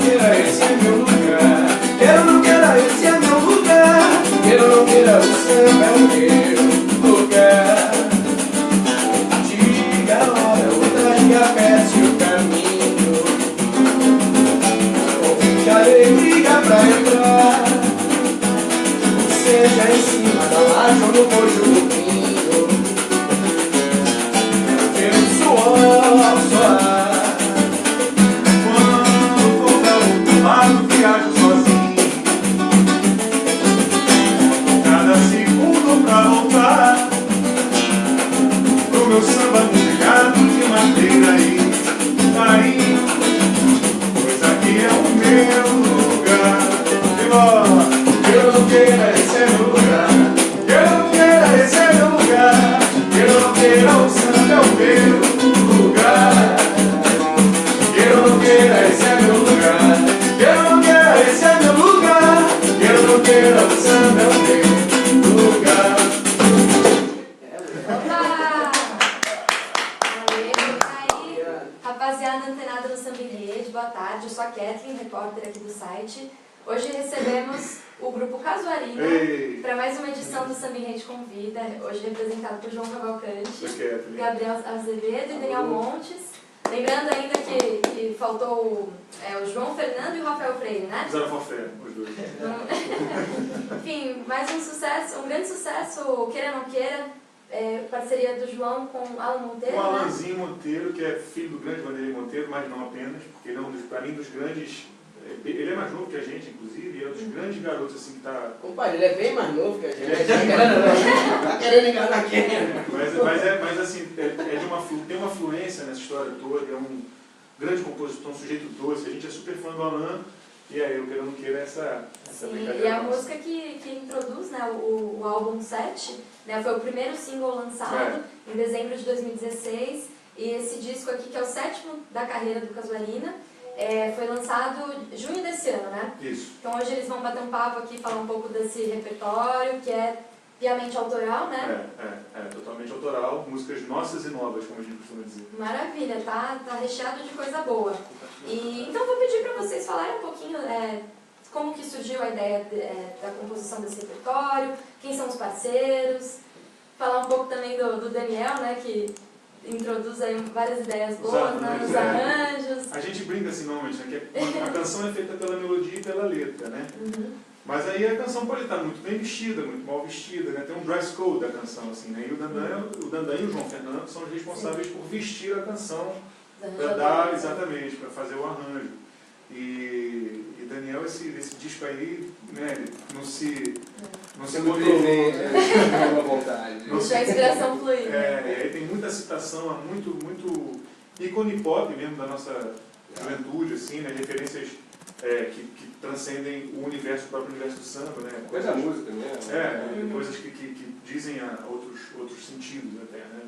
queira, esse é meu lugar. Queira ou não queira, esse é meu lugar. Queira ou não queira, o samba é o meu lugar. Diga a hora, outra e aperte o caminho. Convite, alegria pra entrar. Seja em cima da laje ou no bojo do vinho. Quero ver o suor soar. Quando for pra outro lado, viajo sozinho. Cada segundo pra voltar pro meu samba musicado de madeira e cair. Pois aqui é o meu lugar. E bora! Eu não queira, esse é meu lugar. Eu não queira, esse é meu lugar. Eu não queira, o samba é o meu lugar. Eu não queira, esse é meu lugar. Eu não queira, esse é meu lugar. Eu não queira, o samba é o meu lugar. Opa! Aí, rapaziada antenada no Samba em Rede, boa tarde. Eu sou a Kathleen, repórter aqui do site. Hoje recebemos o grupo Casuarina para mais uma edição do Samba em Rede Convida, hoje representado por João Cavalcante, Gabriel Azevedo e Daniel Montes. Lembrando ainda que faltou o João Fernando e o Rafael Freire, né? Fizeram fanfare, os dois. Enfim, mais um sucesso, um grande sucesso, queira ou não queira, parceria do João com Alan Monteiro. Com o Alanzinho Monteiro, que é filho do grande Vanderlei Monteiro, mas não apenas, porque ele é para mim, dos grandes. Ele é mais novo que a gente, inclusive, e é um dos grandes garotos assim que está. Compadre, ele é bem mais novo que a gente. Tá querendo enganar quem? Mas assim, tem uma fluência nessa história toda, é um grande compositor, um sujeito doce. A gente é super fã do Alan, e aí eu quero não queira essa brincadeira. E a música que introduz, né, o álbum 7, né, foi o primeiro single lançado em dezembro de 2016, e esse disco aqui, que é o 7º da carreira do Casuarina, foi lançado em junho desse ano, né? Isso. Então hoje eles vão bater um papo aqui, falar um pouco desse repertório, que é piamente autoral, né? Totalmente autoral, músicas nossas e novas, como a gente costuma dizer. Maravilha, tá recheado de coisa boa. Então vou pedir para vocês falarem um pouquinho como que surgiu a ideia da composição desse repertório, quem são os parceiros, falar um pouco também do Daniel, né, que introduz aí várias ideias boas, né, os arranjos. A gente brinca assim normalmente, né, que a canção é feita pela melodia e pela letra, né? Mas aí a canção pode estar muito bem vestida, muito mal vestida, né? Tem um dress code da canção, assim, né? E o Dandan e o João Fernando são os responsáveis por vestir a canção, para dar, exatamente, para fazer o arranjo. E Daniel, esse disco aí, né, não se controlou. Uma vontade. Deixa a inspiração fluir. Aí tem muita citação, muito ícone pop mesmo da nossa juventude, assim, né? Referências que transcendem o próprio universo do samba, né? Coisa da música mesmo. Coisas que dizem outros sentidos até, né?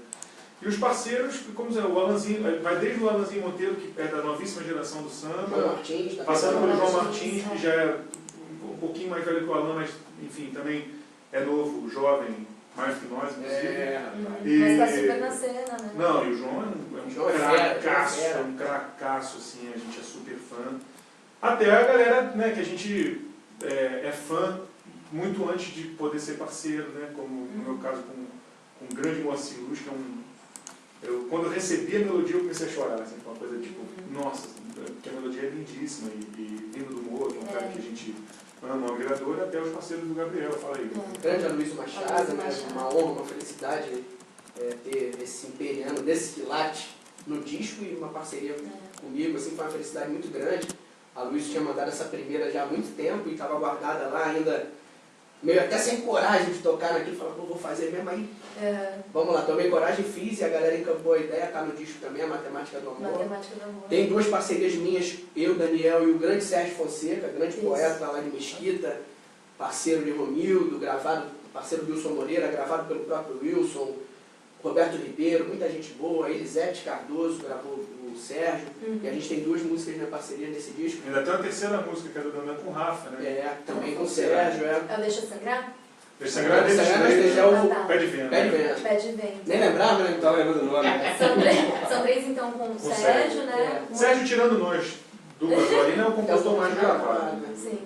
E os parceiros, como o Alanzinho, vai desde o Alanzinho Monteiro, que é da novíssima geração do samba, passando pelo João Martins, que já é um pouquinho mais velho que o Alan, mas enfim, também é novo, jovem, mais que nós, inclusive. Mas está super na cena, né? Não, e o João é um cracaço, assim, a gente é super fã. Até a galera, né, que a gente é fã muito antes de poder ser parceiro, né, como no meu caso com o grande Moacir Luz, que quando eu recebi a melodia eu comecei a chorar, assim, uma coisa tipo, nossa, porque a melodia é lindíssima, e vindo do Moro, que é um cara que a gente ama, uma gravadora, até os parceiros do Gabriel, fala aí. Grande Aloysio Machado, né, uma honra, uma felicidade ter esse imperiano, desse quilate no disco e uma parceria comigo, assim, foi uma felicidade muito grande. A Luiz tinha mandado essa primeira já há muito tempo e estava guardada lá ainda, meio até sem coragem de tocar naquilo, falava, vou fazer mesmo aí. Vamos lá, tomei coragem, fiz e a galera encampou a ideia, tá no disco também, a Matemática do Amor. Tem duas parcerias minhas, eu, Daniel e o grande Sérgio Fonseca, grande poeta lá de Mesquita, parceiro de Romildo, parceiro do Wilson Moreira, gravado pelo próprio Wilson, Roberto Ribeiro, muita gente boa, Elisete Cardoso gravou o Sérgio, e a gente tem duas músicas na parceria nesse disco. Ainda tem uma terceira música que é do Dandan com o Rafa, né? Também com o Sérgio. Deixa Sangrar? Deixa Sangrar é o Pé de Vento. Nem lembrava, né? Não lembrando do nome. São três então com o Sérgio, né? Sérgio tirando nós do Casuarina é o compositor mais gravado. Né? Sim.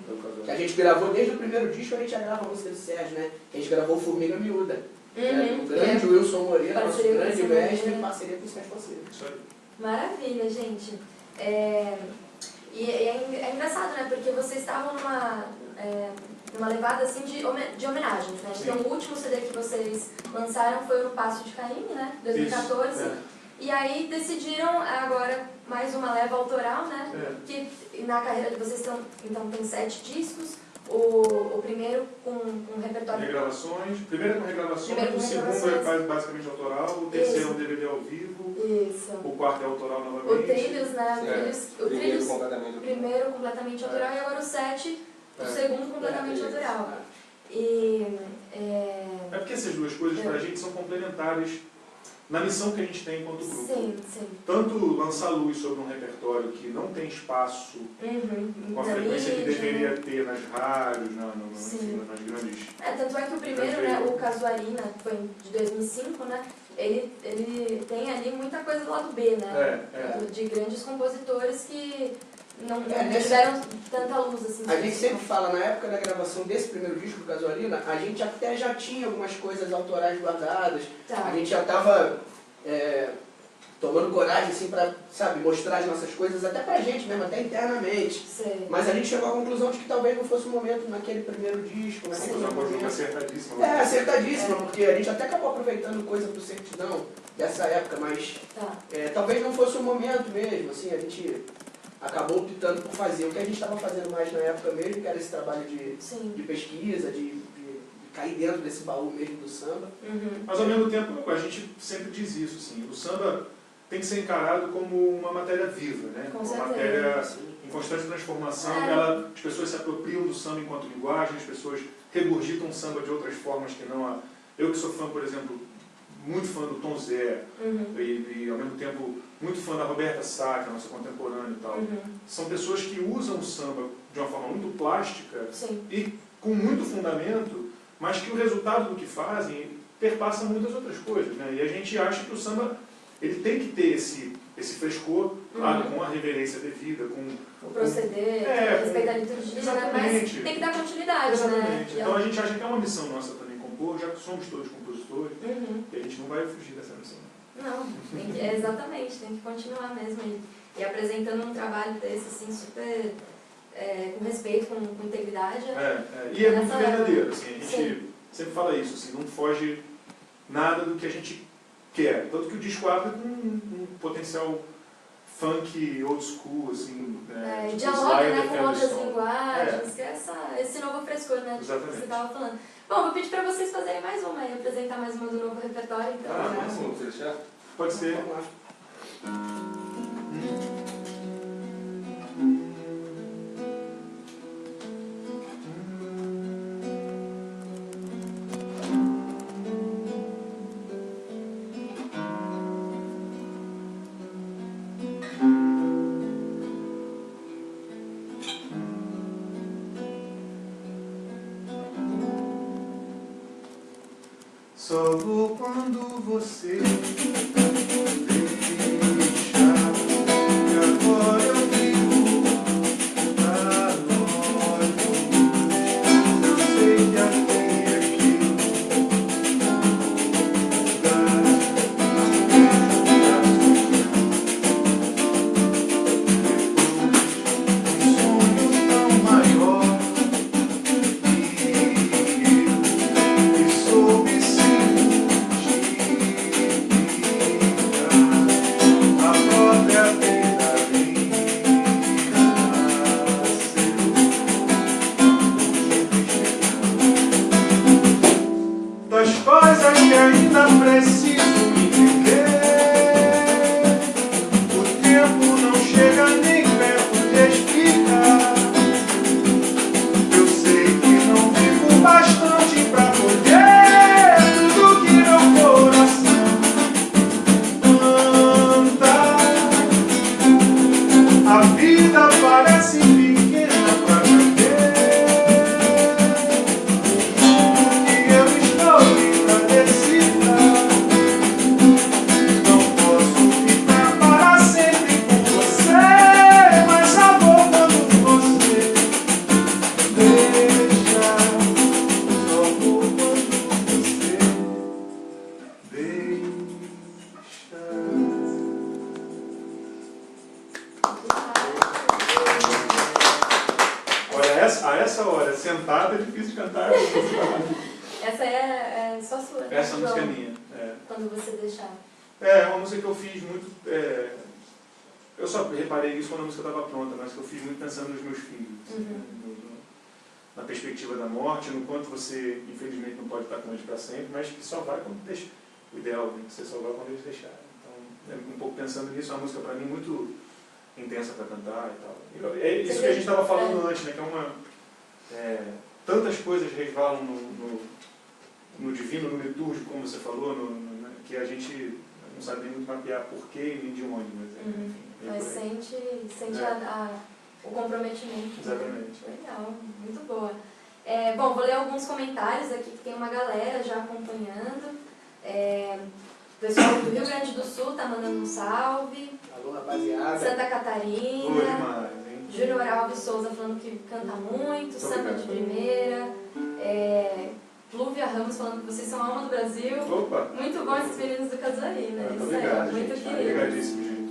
Que a gente gravou desde o primeiro disco, a gente já grava a música do Sérgio, né? Que a gente gravou Formiga Miúda. O grande Wilson Moreira, nosso grande mestre, em parceria com o Sérgio Conselho. Isso aí. Maravilha, gente. E é engraçado, né? Porque vocês estavam numa levada assim de homenagens, né? Então o último CD que vocês lançaram foi o Passo de Caim, né? 2014. Isso, E aí decidiram agora mais uma leva autoral, né? Que na carreira de vocês então tem 7 discos. O primeiro com repertório... Regravações. Primeiro com regravações, o segundo é basicamente autoral, o terceiro é um DVD ao vivo. Isso. O quarto é autoral novamente. O Trilhos, né? O Trilhos, primeiro completamente autoral e agora o 7, o segundo completamente autoral. É porque essas duas coisas pra gente são complementares na missão que a gente tem enquanto grupo. Sim. Tanto lançar luz sobre um repertório que não tem espaço com a frequência que deveria ter nas rádios, enfim, nas grandes... Tanto é que o primeiro, né, o Casuarina, que foi de 2005, né, ele tem ali muita coisa do lado B, né? De grandes compositores que não tiveram tanta luz assim. A gente sempre fala, na época da gravação desse primeiro disco do Casuarina, a gente até já tinha algumas coisas autorais guardadas. A gente já estava tomando coragem assim para, sabe, mostrar as nossas coisas até pra gente mesmo, até internamente. Mas a gente chegou à conclusão de que talvez não fosse o momento naquele primeiro disco. Acertadíssima. Acertadíssima, porque a gente até acabou aproveitando coisa pro Certidão dessa época, mas talvez não fosse o momento mesmo, assim, a gente acabou optando por fazer o que a gente estava fazendo mais na época mesmo, que era esse trabalho de pesquisa, de cair dentro desse baú mesmo do samba. Mas ao mesmo tempo, a gente sempre diz isso, assim, o samba tem que ser encarado como uma matéria viva, né? Uma matéria em constante transformação, as pessoas se apropriam do samba enquanto linguagem, as pessoas regurgitam o samba de outras formas que não a... Eu que sou fã, por exemplo, muito fã do Tom Zé, e ao mesmo tempo muito fã da Roberta Sá, que é nossa contemporânea e tal. São pessoas que usam o samba de uma forma muito plástica e com muito fundamento, mas que o resultado do que fazem perpassa muitas outras coisas, né? E a gente acha que o samba ele tem que ter esse frescor, claro, com a reverência devida, com o proceder, respeitar a liturgia, mas tem que dar continuidade, né? Então a gente acha que é uma missão nossa também compor, já que somos todos compositores, e a gente não vai fugir dessa missão. Não, exatamente, tem que continuar mesmo e apresentando um trabalho desse assim, super com respeito, com integridade. E é muito verdadeiro, assim, a gente sempre fala isso, assim, não foge nada do que a gente quer. Tanto que o disco abre com um potencial funk old school, assim, tipo dialoga, né, com outras linguagens, que é esse novo frescor, né, que você estava falando. Bom, vou pedir para vocês fazerem mais uma e apresentar mais uma do novo repertório, então. Vamos deixar? Pode ser. Vamos lá. Só vou quando você não posso ficar para sempre com você, mas amor Olha, a essa hora, sentada, é difícil de cantar. Essa é só sua, né? Essa música é minha. Quando você deixar. É uma música que eu fiz muito... eu só reparei isso quando a música estava pronta, mas que eu fiz muito pensando nos meus filhos. Assim, na perspectiva da morte, no quanto você, infelizmente, não pode estar com eles para sempre, mas que só vai quando deixa. O ideal é que você só vai quando eles deixarem. Então, um pouco pensando nisso, é uma música para mim muito intensa para cantar e tal. É isso que a gente estava falando antes, né? Que tantas coisas resvalam no divino, no litúrgico, como você falou, que a gente não sabe nem muito mapear porquê nem de onde, mas sente o comprometimento. Exatamente. Legal, muito boa. Bom, vou ler alguns comentários aqui, que tem uma galera já acompanhando. O pessoal do Rio Grande do Sul está mandando um salve. Alô, rapaziada. Santa Catarina. Boa demais, hein? Júnior Alves Souza falando que canta muito. Santa de Primeira. Flúvia Ramos falando que vocês são a alma do Brasil. Opa! Muito bom esses meninos do Casuari, né? Isso obrigado, aí, muito querido. Obrigadíssimo, gente.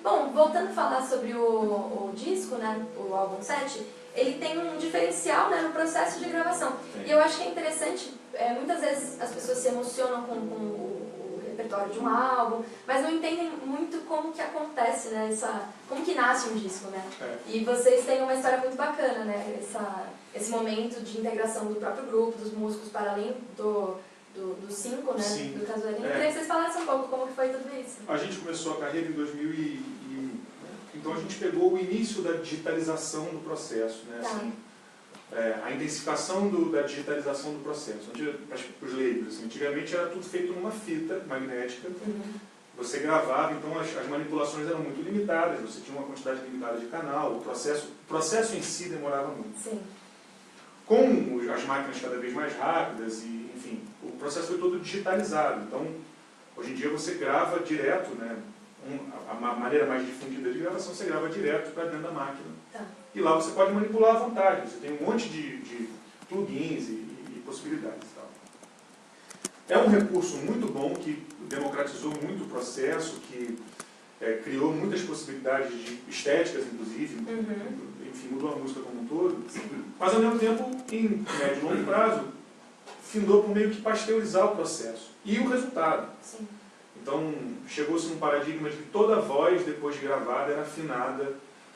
Bom, voltando a falar sobre o disco, né, o álbum 7, ele tem um diferencial, né, no processo de gravação. Sim. E eu acho que é interessante, muitas vezes as pessoas se emocionam com o repertório de um álbum, mas não entendem muito como que acontece, né, como que nasce um disco, né? E vocês têm uma história muito bacana, né, esse momento de integração do próprio grupo, dos músicos, para além dos 5, né, Sim. do Casuari. Eu queria que vocês falassem um pouco como que foi tudo isso. A gente começou a carreira em 2001, então a gente pegou o início da digitalização do processo, né? Assim, a intensificação da digitalização do processo. Para os leigos, assim, antigamente era tudo feito numa fita magnética, você gravava, então as manipulações eram muito limitadas, você tinha uma quantidade limitada de canal, o processo em si demorava muito. Sim. Com as máquinas cada vez mais rápidas, e, enfim, o processo foi todo digitalizado. Então, hoje em dia você grava direto, né? A maneira mais difundida de gravação, você grava direto para dentro da máquina. Tá. E lá você pode manipular à vontade. Você tem um monte de plugins e possibilidades e tal. É um recurso muito bom que democratizou muito o processo, que criou muitas possibilidades estéticas, inclusive. Enfim, mudou a música como um todo. Mas, ao mesmo tempo, em médio e longo prazo, findou por meio que pasteurizar o processo. E o resultado. Sim. Então, chegou-se num paradigma de que toda voz, depois de gravada, era afinada,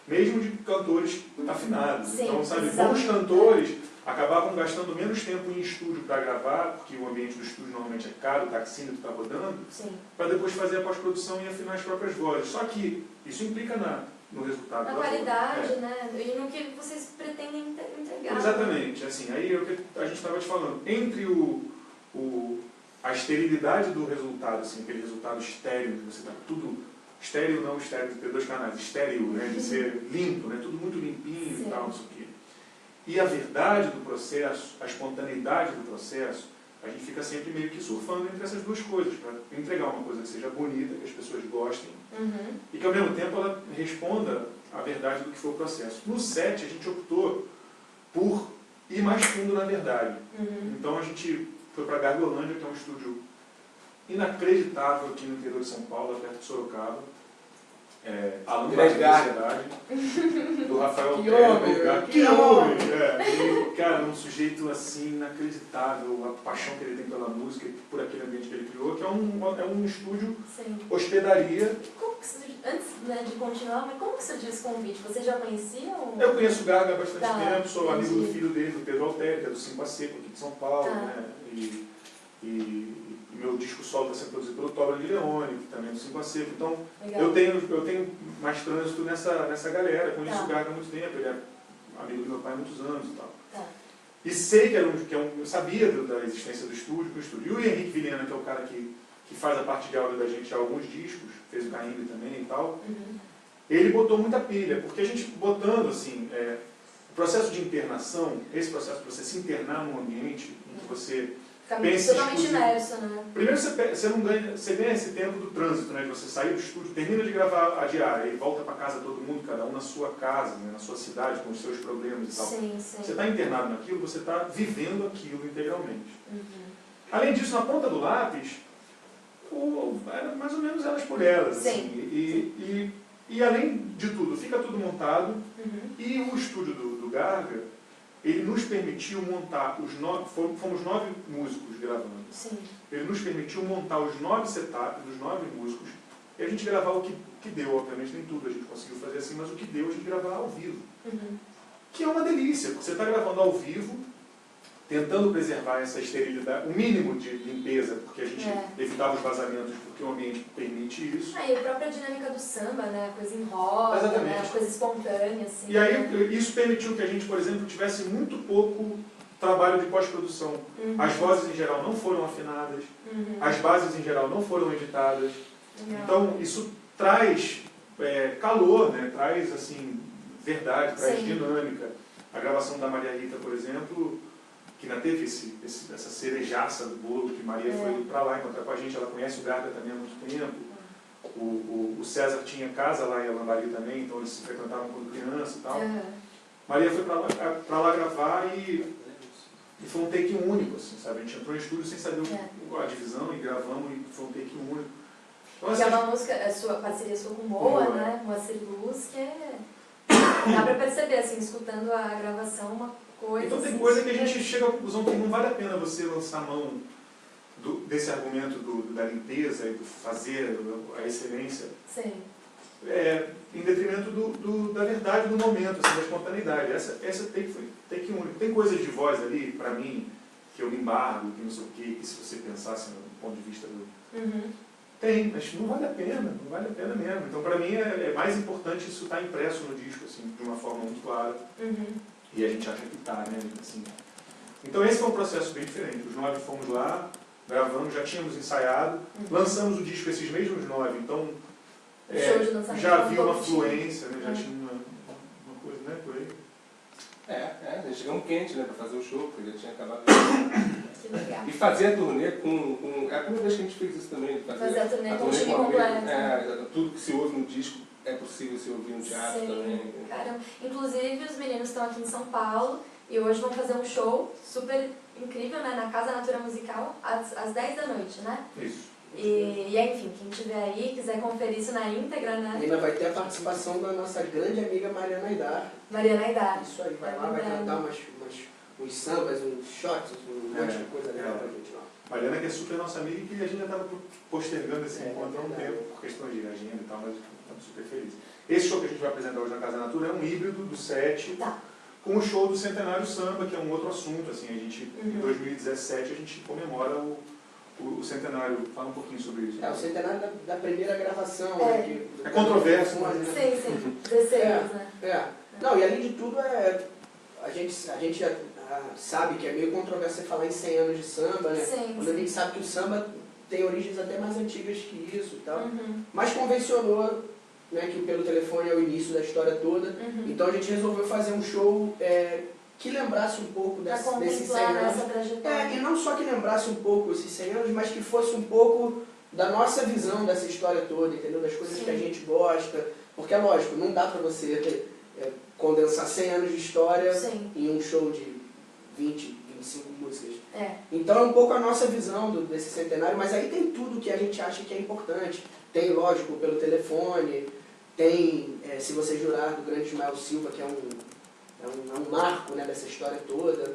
mesmo de cantores afinados. Sim, então, sabe, exatamente. bons cantores acabavam gastando menos tempo em estúdio para gravar, porque o ambiente do estúdio normalmente é caro, o taxímetro está rodando, para depois fazer a pós-produção e afinar as próprias vozes. Só que isso implica no resultado. Na qualidade, né? E no que vocês pretendem entregar. Exatamente. Assim, aí é o que a gente estava te falando. Entre a esterilidade do resultado, assim, aquele resultado estéril, você está tudo estéril, não estéril de ter 2 canais, estéril, né, de ser limpo, né, tudo muito limpinho. Sim. E tal, não sei o quê. E a verdade do processo, a espontaneidade do processo, a gente fica sempre meio que surfando entre essas duas coisas, para entregar uma coisa que seja bonita, que as pessoas gostem, e que ao mesmo tempo ela responda à verdade do que foi o processo. No 7 a gente optou por ir mais fundo na verdade. Então a gente foi para Gargolândia, que é um estúdio inacreditável aqui no interior de São Paulo, perto de Sorocaba. Aluno da sociedade, do Rafael Que homem! Que homem! Cara, um sujeito assim, inacreditável, a paixão que ele tem pela música, por aquele ambiente que ele criou, que é um estúdio hospedaria. Como que surgiu, antes, né, de continuar, mas como que surgiu esse convite? Vocês já conheciam? Eu conheço o Gaga há bastante tempo, sou amigo do filho dele, do Pedro Altério, que é do 5 a Seco, aqui de São Paulo, né? E meu disco solo está sendo produzido pelo Tobra de Leone, que também é do 5 a Seco. Então, eu tenho mais trânsito nessa galera. Conheço o Gaga há muito tempo, ele é amigo do meu pai há muitos anos e tal. E sei que eu sabia da existência do estúdio. E o Henrique Vilhena, que é o cara que faz a parte de áudio da gente há alguns discos, fez o Caimbe também e tal, ele botou muita pilha, porque a gente botando assim, o processo de internação, esse processo de você se internar num ambiente em que você pensa totalmente imerso, né? Primeiro você ganha esse tempo do trânsito, né? De você sair do estúdio, termina de gravar a diária e volta para casa todo mundo, cada um na sua casa, né? Na sua cidade, com os seus problemas e tal. Você está internado naquilo, você está vivendo aquilo integralmente. Além disso, na ponta do lápis, era mais ou menos elas por elas. Assim, e E além de tudo, fica tudo montado. E o estúdio do Garga, ele nos permitiu montar fomos 9 músicos gravando. Sim. Ele nos permitiu montar os 9 setups dos 9 músicos e a gente gravar o que deu. Obviamente nem tudo a gente conseguiu fazer assim, mas o que deu a gente gravar ao vivo. Que é uma delícia, porque você está gravando ao vivo, tentando preservar essa esterilidade, o mínimo de limpeza, porque a gente evitava os vazamentos, porque o ambiente permite isso. E a própria dinâmica do samba, né? A coisa em roda, né? A coisa espontânea, assim. E aí isso permitiu que a gente, por exemplo, tivesse muito pouco trabalho de pós-produção. As vozes em geral não foram afinadas, as bases em geral não foram editadas. Então isso traz calor, né? Traz assim, verdade, traz dinâmica. A gravação da Maria Rita, por exemplo, que ainda teve essa cerejaça do bolo, que Maria foi para lá encontrar com a gente, ela conhece o Garga também há muito tempo. O César tinha casa lá em Alambari também, então eles se frequentavam quando criança e tal. Maria foi para lá gravar e foi um take único, assim, sabe? A gente entrou no estúdio sem saber a divisão e gravamos e foi um take único. Então, assim, que é uma música, parceria sua com Moa, né? Moacir Luz, que dá pra perceber, assim, escutando a gravação, uma coisa... Então tem assim, coisa que a gente chega à conclusão que não vale a pena você lançar mão desse argumento da limpeza e do fazer, a excelência, em detrimento da verdade do momento, assim, da espontaneidade. Essa take único. Tem coisas de voz ali, pra mim, que eu me embargo, que não sei o quê, que se você pensasse no ponto de vista do... Tem, mas não vale a pena mesmo. Então, para mim, é mais importante isso estar impresso no disco, assim, de uma forma muito clara. E a gente acha que está, né? Assim. Então, esse foi um processo bem diferente. Os 9 fomos lá, gravamos, já tínhamos ensaiado, lançamos o disco esses mesmos 9. Então, já havia uma fluência, né? Já tinha uma coisa, né? Por aí. Já chegamos quente, né? Para fazer o show, porque já tinha acabado. Legal. E fazer a turnê com... É a primeira vez que a gente fez isso também. Fazer a turnê com o time completo. Tudo que se ouve no disco é possível se ouvir no teatro também. Caramba. Inclusive, os meninos estão aqui em São Paulo e hoje vão fazer um show super incrível, né? Na Casa Natura Musical, às 10 da noite, né? Isso. E enfim, quem estiver aí, quiser conferir isso na íntegra, né? Ainda vai ter a participação da nossa grande amiga Mariana Aidar. Mariana Aidar. Isso aí, vai lá, vai cantar uns sambas, uns shots, um monte de coisa legal pra gente lá. Mariana, que é super nossa amiga e que a gente já estava postergando esse encontro há um tempo, por questões de agenda e tal, mas estamos super felizes. Esse show que a gente vai apresentar hoje na Casa Natura é um híbrido do set com o show do Centenário Samba, que é um outro assunto. Assim, a gente, em 2017 a gente comemora o centenário. Fala um pouquinho sobre isso. O centenário da primeira gravação. É controverso, mas... Sim, 16, né? Não, e além de tudo, a gente sabe que é meio controverso você falar em 100 anos de samba, né? Quando a gente sabe que o samba tem origens até mais antigas que isso e tal. Mas convencionou, né, que pelo telefone é o início da história toda. Então a gente resolveu fazer um show que lembrasse um pouco desses 100 anos. E não só que lembrasse um pouco esses 100 anos, mas que fosse um pouco da nossa visão dessa história toda, entendeu? Das coisas que a gente gosta. Porque é lógico, não dá pra você condensar 100 anos de história em um show de 20, 25 músicas. Então é um pouco a nossa visão desse centenário, mas aí tem tudo que a gente acha que é importante. Tem, lógico, pelo telefone, tem, se você jurar, do grande Ismael Silva, que é um marco, né, dessa história toda.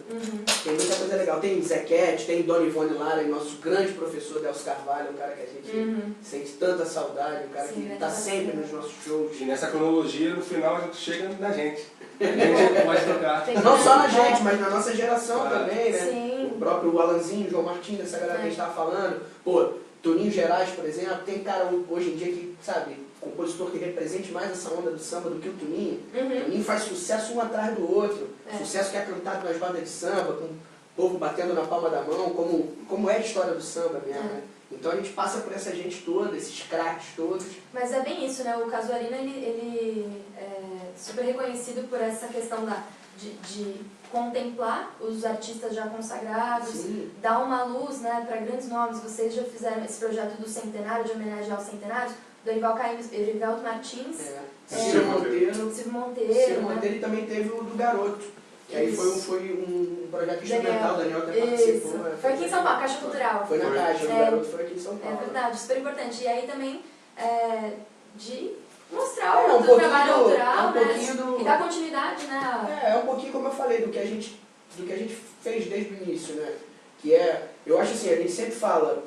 Tem muita coisa legal. Tem Zequete, tem Dona Ivone Lara, nosso grande professor Delcio Carvalho, um cara que a gente sente tanta saudade, um cara que está sempre nos nossos shows. E nessa cronologia, no final, a gente chega na gente. A gente pode tocar. Não só na gente, mas na nossa geração também, né? O próprio Alanzinho, João Martins, essa galera que a gente estava falando. Pô, Toninho Gerais, por exemplo, tem cara hoje em dia que, sabe, compositor que represente mais essa onda do samba do que o Toninho. O Toninho faz sucesso um atrás do outro. Sucesso que é cantado nas bandas de samba, com o povo batendo na palma da mão, como é a história do samba mesmo, né? Então a gente passa por essa gente toda, esses craques todos. Mas é bem isso, né? O Casuarina, ele é super reconhecido por essa questão de contemplar os artistas já consagrados, dar uma luz, né, para grandes nomes. Vocês já fizeram esse projeto do centenário, de homenagem aos centenários, Dorival Caymmi, Erivelto Martins, Ciro Monteiro. Ciro Monteiro, e também teve o do Garoto. Que aí foi um projeto instrumental, Daniel até participou. Foi aqui em São Paulo, Caixa Cultural. Foi na Caixa, o Garoto foi aqui em São Paulo. É verdade, super importante. E aí também de mostrar o trabalho autoral, né? E dar continuidade, né? É um pouquinho como eu falei, do que a gente fez desde o início, né? Que é, eu acho assim, a gente sempre fala,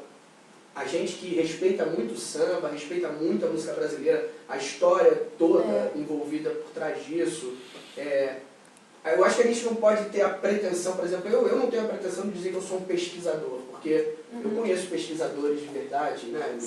a gente que respeita muito o samba, respeita muito a música brasileira, a história toda envolvida por trás disso, eu acho que a gente não pode ter a pretensão, por exemplo, eu não tenho a pretensão de dizer que eu sou um pesquisador, porque eu conheço pesquisadores de verdade, né?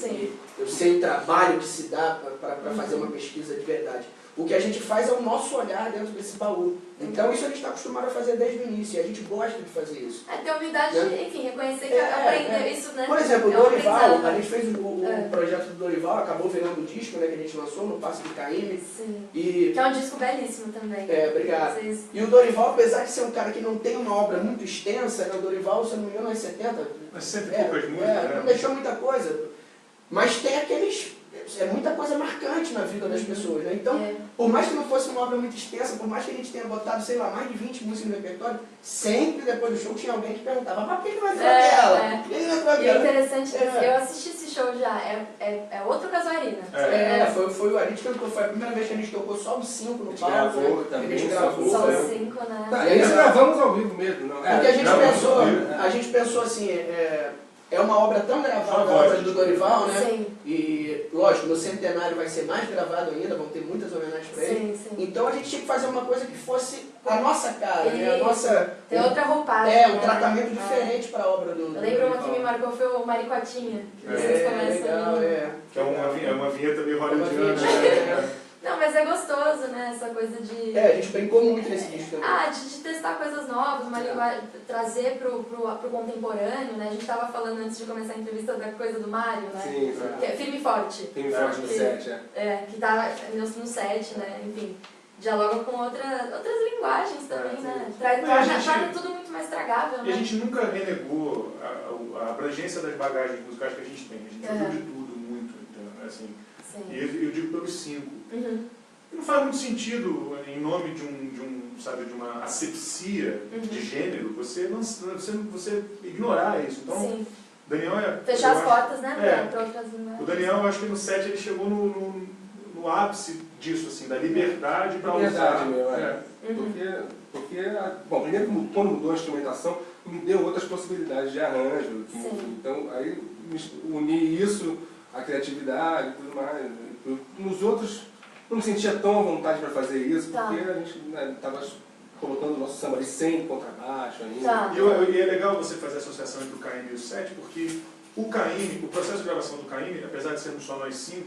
Eu sei o trabalho que se dá para fazer uma pesquisa de verdade. O que a gente faz é o nosso olhar dentro desse baú. Então isso a gente está acostumado a fazer desde o início, e a gente gosta de fazer isso. Ter humildade, enfim, reconhecer que aprender isso, né? Por exemplo, o Dorival, a gente fez o projeto do Dorival, acabou virando um disco, né, que a gente lançou no Passo do Caymmi. Sim. Que é um disco belíssimo também. Obrigado. E o Dorival, apesar de ser um cara que não tem uma obra muito extensa, né, o Dorival, se eu não me engano, é 70. Mas sempre poucas músicas, não deixou muita coisa. Mas tem aqueles... muita coisa marcante na vida das pessoas, né? Então, por mais que não fosse uma obra muito extensa, por mais que a gente tenha botado, sei lá, mais de 20 músicas no repertório, sempre depois do show tinha alguém que perguntava, mas por que não entrou aquela? Por que não entrou aquela? É interessante, eu assisti esse show já, é outro Casuarina. Foi o Ari que cantou, foi a primeira vez que a gente tocou só os 5 no palco. A gente gravou Só os 5, né? Tá, e aí gravamos ao vivo mesmo, não? Porque a gente pensou assim, é uma obra tão gravada, a obra do Dorival, né? Sim. E, lógico, no centenário vai ser mais gravado ainda, vão ter muitas homenagens para ele. Sim. Então a gente tinha que fazer uma coisa que fosse a nossa cara, né? A nossa... Tem outra roupagem. Um tratamento diferente para a obra do Eu lembro uma que me marcou, foi o Maricotinha. Que vocês começam legal, Que é uma vinheta meio hollywoodiana. Não, mas é gostoso, né? Essa coisa de... a gente brincou muito nesse disco também. De testar coisas novas, uma linguagem, trazer pro contemporâneo, né? A gente estava falando antes de começar a entrevista da coisa do Mário, né? Sim. Que é Firme e Forte. Firme e Forte no set, que tá no set, né? Enfim, dialoga com outras linguagens também, né? Torna tudo muito mais tragável, né? E a gente nunca renegou a abrangência das bagagens musicais que a gente tem. A gente ouviu de tudo, muito, então, assim... E eu digo pelos 5. Não faz muito sentido, em nome de uma asepsia de gênero, você ignorar isso. Então, Daniel fechar as portas, né? Para outras imagens. O Daniel, eu acho que no set ele chegou no ápice disso, assim, da liberdade para usar. Porque, bom, primeiro, quando mudou a instrumentação, me deu outras possibilidades de arranjo. Então, aí unir isso, a criatividade e tudo mais. Nos outros, não me sentia tão à vontade para fazer isso, porque a gente estava colocando o nosso samba ali sem contrabaixo ainda. E é legal você fazer a associação entre o Caymmi e o set, porque o Caymmi, o processo de gravação do Caymmi, apesar de sermos só nós 5,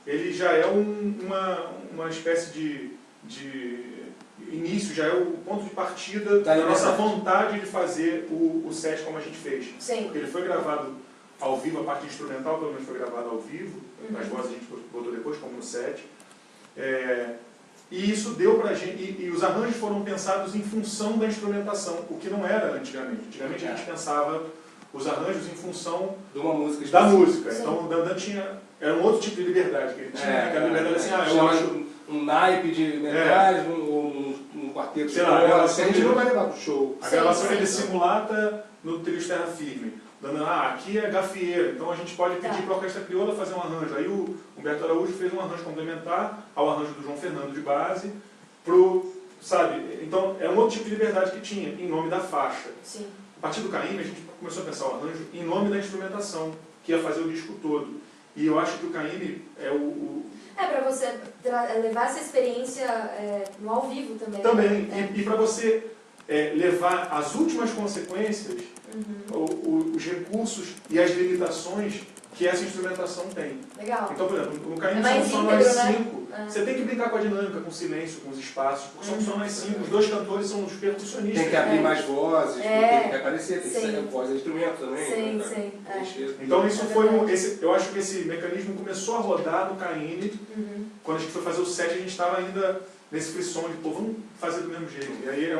ele já é uma espécie de início, já é o ponto de partida da nossa vontade de fazer o set como a gente fez. Porque ele foi gravado ao vivo, a parte instrumental pelo menos foi gravada ao vivo, as vozes a gente botou depois, como no set. E isso deu pra gente, e os arranjos foram pensados em função da instrumentação, o que não era antigamente. Antigamente a gente pensava os arranjos em função de uma música da música. Então o Dandan era um outro tipo de liberdade que ele tinha, aquela liberdade assim, eu acho... Um naipe de metais, um quarteto, sei lá, a gente não vai levar pro show. A gravação é de simulata no trio Terra Firme. Aqui é gafieira, então a gente pode pedir para a Orquestra Crioula fazer um arranjo. Aí o Humberto Araújo fez um arranjo complementar ao arranjo do João Fernando de base, sabe? Então é um outro tipo de liberdade que tinha, em nome da faixa. A partir do Caymmi a gente começou a pensar o arranjo em nome da instrumentação, que ia fazer o disco todo. E eu acho que o Caymmi é para você levar essa experiência no ao vivo também. E para você levar as últimas consequências, os recursos e as limitações que essa instrumentação tem. Legal. Então, por exemplo, no Caymmi somos só nós 5. Você tem que brincar com a dinâmica, com o silêncio, com os espaços, porque somos só nós 5. Os 2 cantores são os percussionistas. Tem que abrir mais vozes, tem que aparecer, tem que ser voz de instrumento também. Então isso foi eu acho que esse mecanismo começou a rodar no Caymmi. Quando a gente foi fazer o set, a gente estava ainda nesse frisson de, vamos fazer do mesmo jeito. E aí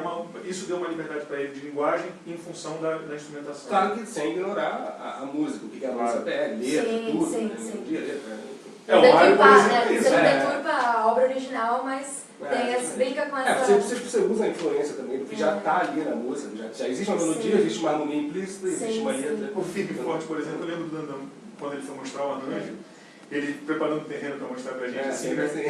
isso deu uma liberdade para ele de linguagem em função da instrumentação. Claro que sem ignorar a música, o que a música pega, letra, tudo. O Mário, por exemplo, você não deturpa a obra original, mas brinca com essa... Você usa a influência também, porque já está ali na música, já existe uma melodia, existe uma harmonia implícita, existe uma letra. O Firme e Forte, por exemplo, eu lembro do Dandão, quando ele foi mostrar o arranjo, ele preparando o terreno para mostrar pra gente, assim, né? Assim.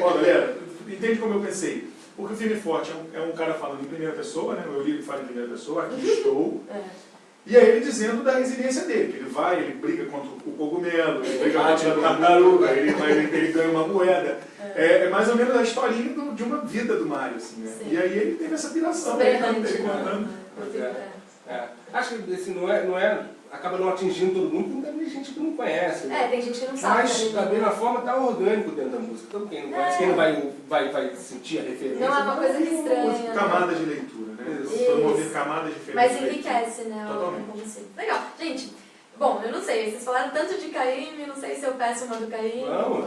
Ó, galera, entende como eu pensei? Porque o Firme e Forte é um cara falando em primeira pessoa, né? Eu li ele fala em primeira pessoa, aqui estou. E aí ele dizendo da resiliência dele, que ele vai, ele briga contra o cogumelo, ele briga contra a tartaruga, ele ganha uma moeda. É mais ou menos a historinha de uma vida do Mário, assim, né? E aí ele teve essa piração, ele contando. Acho que assim, não é, acaba não atingindo todo mundo, porque tem gente que não conhece. Né? Tem gente que não sabe. Mas da mesma forma está orgânico dentro da música. Então quem não conhece, quem não vai sentir a referência. Não é uma coisa que estranha. Camadas de leitura, né? Isso. Promover camadas diferentes. Mas enriquece, né? Totalmente. Legal. Gente, bom, eu não sei, vocês falaram tanto de Caymmi, não sei se eu peço uma do Caymmi. Vamos.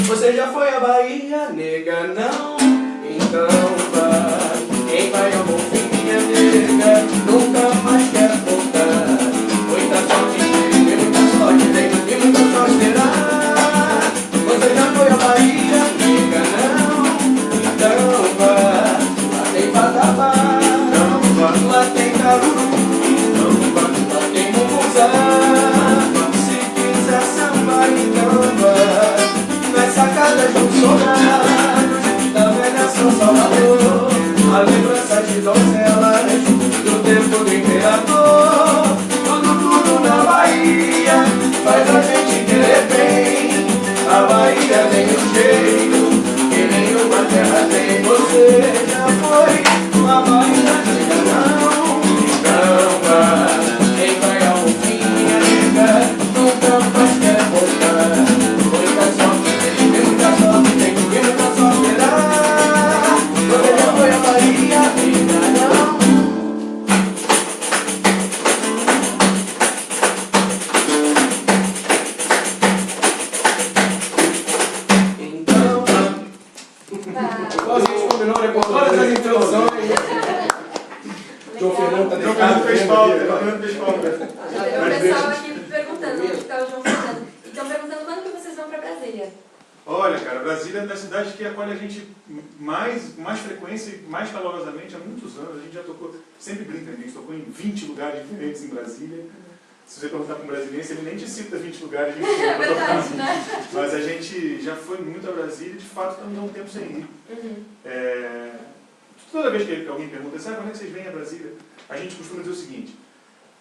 Você já foi à Bahia, nega, não? Então vai. Quem vai a mocinha, nega, nunca mais quer voltar. Muita sorte tem, muita sorte tem, e muita sorte terá. Você já foi à Bahia, nega, não? Então vai. Lá tem Badabá, lá tem Caruru, lá tem Munguzá. Se quiser samba, então vai. Nas sacadas do sobrado da velha São Salvador, a lembrança de donzelas do tempo do imperador. Tudo na Bahia faz a gente querer bem. A Bahia tem um jeito que nenhuma terra tem. Você já foi uma Bahia, nega, não? Então vai. Quem vai ao fim, nega, nunca mais quer voltar. Muita sorte tem, muita sorte tem, muita sorte terá. Você já foi a Bahia, nega, não? Então, igual a gente combinou, né? Com todas as introduções. João Fernando está João Fernando fez falta, João Fernando fez falta. Teve um pessoal aqui perguntando onde está o João Fernando. Então perguntando quando que vocês vão para Brasília. Olha, cara, Brasília é uma das cidades que acolhe a gente com mais frequência e mais calorosamente há muitos anos. A gente já tocou, sempre brinca, a gente tocou em 20 lugares diferentes em Brasília. Se você perguntar para um brasileiro, ele nem te cita 20 lugares diferentes. É verdade, né? Mas a gente já foi muito a Brasília e de fato estamos há um tempo sem ir. Toda vez que alguém pergunta, sabe quando é que vocês vêm a Brasília? A gente costuma dizer o seguinte: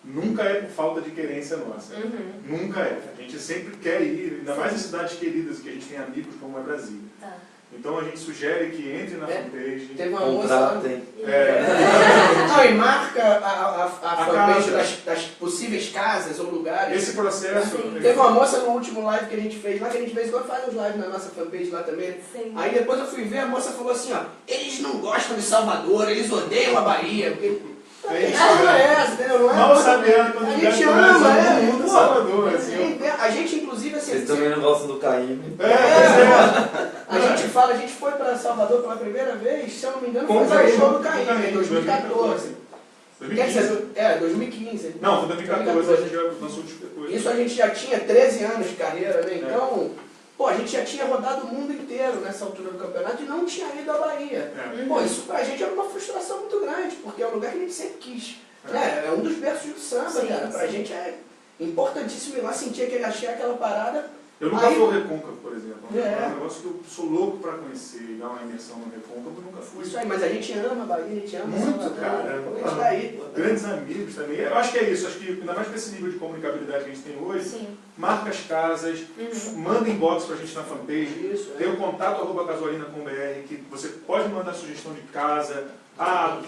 nunca é por falta de querência nossa. Nunca é. A gente sempre quer ir, ainda mais em cidades queridas que a gente tem amigos, como é Brasília. Tá. Então a gente sugere que entre na fanpage. Teve uma moça. Não, e marca a fanpage das possíveis casas ou lugares. Esse processo. Teve uma moça no último live que a gente fez lá, que a gente de vez em quando faz uns lives na nossa fanpage lá também. Sim. Aí depois eu fui ver, a moça falou assim, ó, eles não gostam de Salvador, eles odeiam a Bahia. Porque... A gente não é essa, entendeu? Não é mal sabe ela quando a gente ama, mundo Salvador, assim. A gente, inclusive, assim... Vocês também não gostam do Caymmi. A gente fala, a gente foi para Salvador pela primeira vez, se eu não me engano, foi fazer o show do Caymmi, em 2014. Quer dizer, 2015. Não, foi 2014, a gente já lançou depois. Isso a gente já tinha 13 anos de carreira, né? Então, pô, a gente já tinha rodado o mundo inteiro nessa altura do campeonato e não tinha ido à Bahia. Pô, isso pra gente era uma frustração muito grande, porque é um lugar que a gente sempre quis. É um dos berços do samba, Sim, cara. Pra gente é importantíssimo ir lá, sentir aquele axé, aquela parada. Eu nunca fui ao Recôncavo, por exemplo. É um negócio que eu sou louco pra conhecer, dar uma imersão no Recôncavo, eu nunca fui. Isso aí, mas a gente ama a Bahia, a gente ama Muito, Salvador, cara. a gente tá aí. Grandes amigos também. Eu acho que é isso. Acho que ainda mais com esse nível de comunicabilidade que a gente tem hoje, marca as casas, manda inbox pra gente na fanpage. Isso, Tem o contato @casuarina.com.br, que você pode mandar sugestão de casa.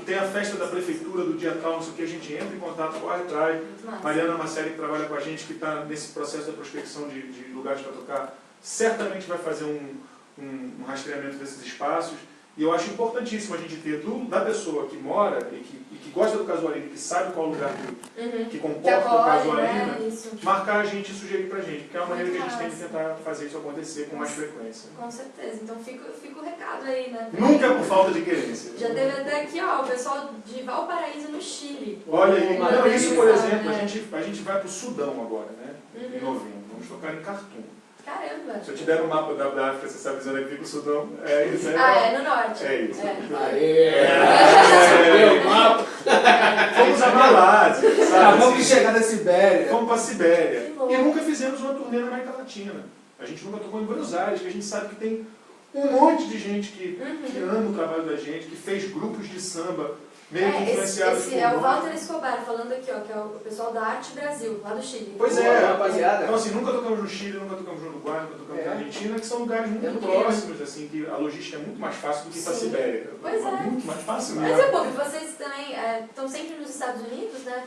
Tem a festa da prefeitura do dia tal, não sei o que, a gente entra em contato, corre atrás. Mariana Maceri, que trabalha com a gente, que está nesse processo da prospecção de lugares para tocar, certamente vai fazer um rastreamento desses espaços. E eu acho importantíssimo a gente ter da pessoa que mora e que gosta do Casuarina, que sabe qual lugar que comporta o Casuarina, marcar a gente e sugerir pra gente, porque é uma maneira que a gente tem de tentar fazer isso acontecer com mais frequência. Com certeza. Então fica o recado aí, né? Nunca por falta de querência. Já teve até aqui, ó, o pessoal de Valparaíso, no Chile. Olha aí, Não, isso, por exemplo, né? a gente vai pro Sudão agora, né? Em novembro. vamos tocar em Khartoum. Caramba! Se eu te der um mapa da África, você sabe dizendo aqui que o Sudão é isso, né? Ah, é no norte. É isso. Fomos a Malásia, sabe? Acabamos de assim? chegar na Sibéria. Fomos para a Sibéria. Que louco. E nunca fizemos uma turnê na América Latina. A gente nunca tocou em Buenos Aires, que a gente sabe que tem um monte de gente que ama o trabalho da gente, que fez grupos de samba meio que influenciados esse por é o nós. Walter Escobar falando aqui, ó, que é o pessoal da Arte Brasil, lá do Chile. Pois Boa, é, rapaziada. Então assim, nunca tocamos no Chile, nunca tocamos no Uruguai, nunca tocamos na Argentina, que são lugares muito muito próximos, assim, que a logística é muito mais fácil do que ir para a Sim. Sibéria. Pois é. Muito mais fácil, né? Mas é bom, vocês também estão sempre nos Estados Unidos, né?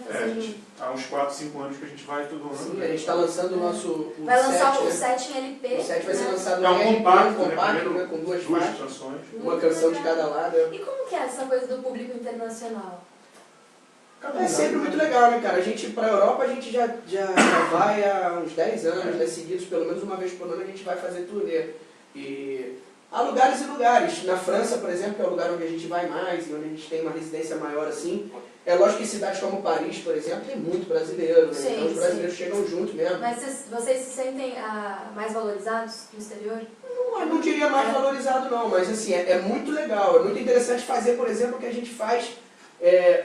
Há uns 4, 5 anos que a gente vai todo ano. Sim, a gente está lançando o nosso Vai lançar set, o né? 7 em LP. O set vai ser lançado É um em compacto, compacto, né? né? Com duas Duas faixas, canções. uma canção de cada lado. E como que é essa coisa do público internacional? É sempre muito legal, né, cara? A gente, pra Europa, a gente já vai há uns 10 anos, né, seguidos, pelo menos uma vez por ano a gente vai fazer turnê. E há lugares e lugares. Na França, por exemplo, que é o lugar onde a gente vai mais e onde a gente tem uma residência maior assim. É lógico que cidades como Paris, por exemplo, tem muito brasileiro, né? Sim, Então os brasileiros chegam junto mesmo. Mas vocês se sentem mais valorizados no exterior? Eu não diria mais valorizado não, mas assim, é muito legal, é muito interessante fazer, por exemplo, o que a gente faz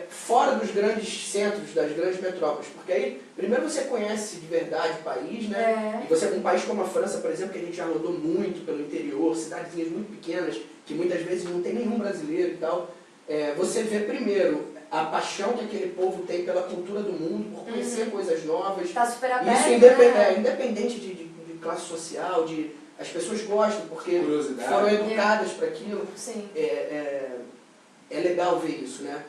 fora dos grandes centros, das grandes metrópoles, porque aí, primeiro você conhece de verdade o país, né? E você, um país como a França, por exemplo, que a gente já rodou muito pelo interior, cidadezinhas muito pequenas, que muitas vezes não tem nenhum brasileiro e tal, você vê primeiro a paixão que aquele povo tem pela cultura do mundo, por conhecer coisas novas. Está super aberto, Isso independente de classe social, as pessoas gostam, porque foram educadas para aquilo. Sim. É legal ver isso, né?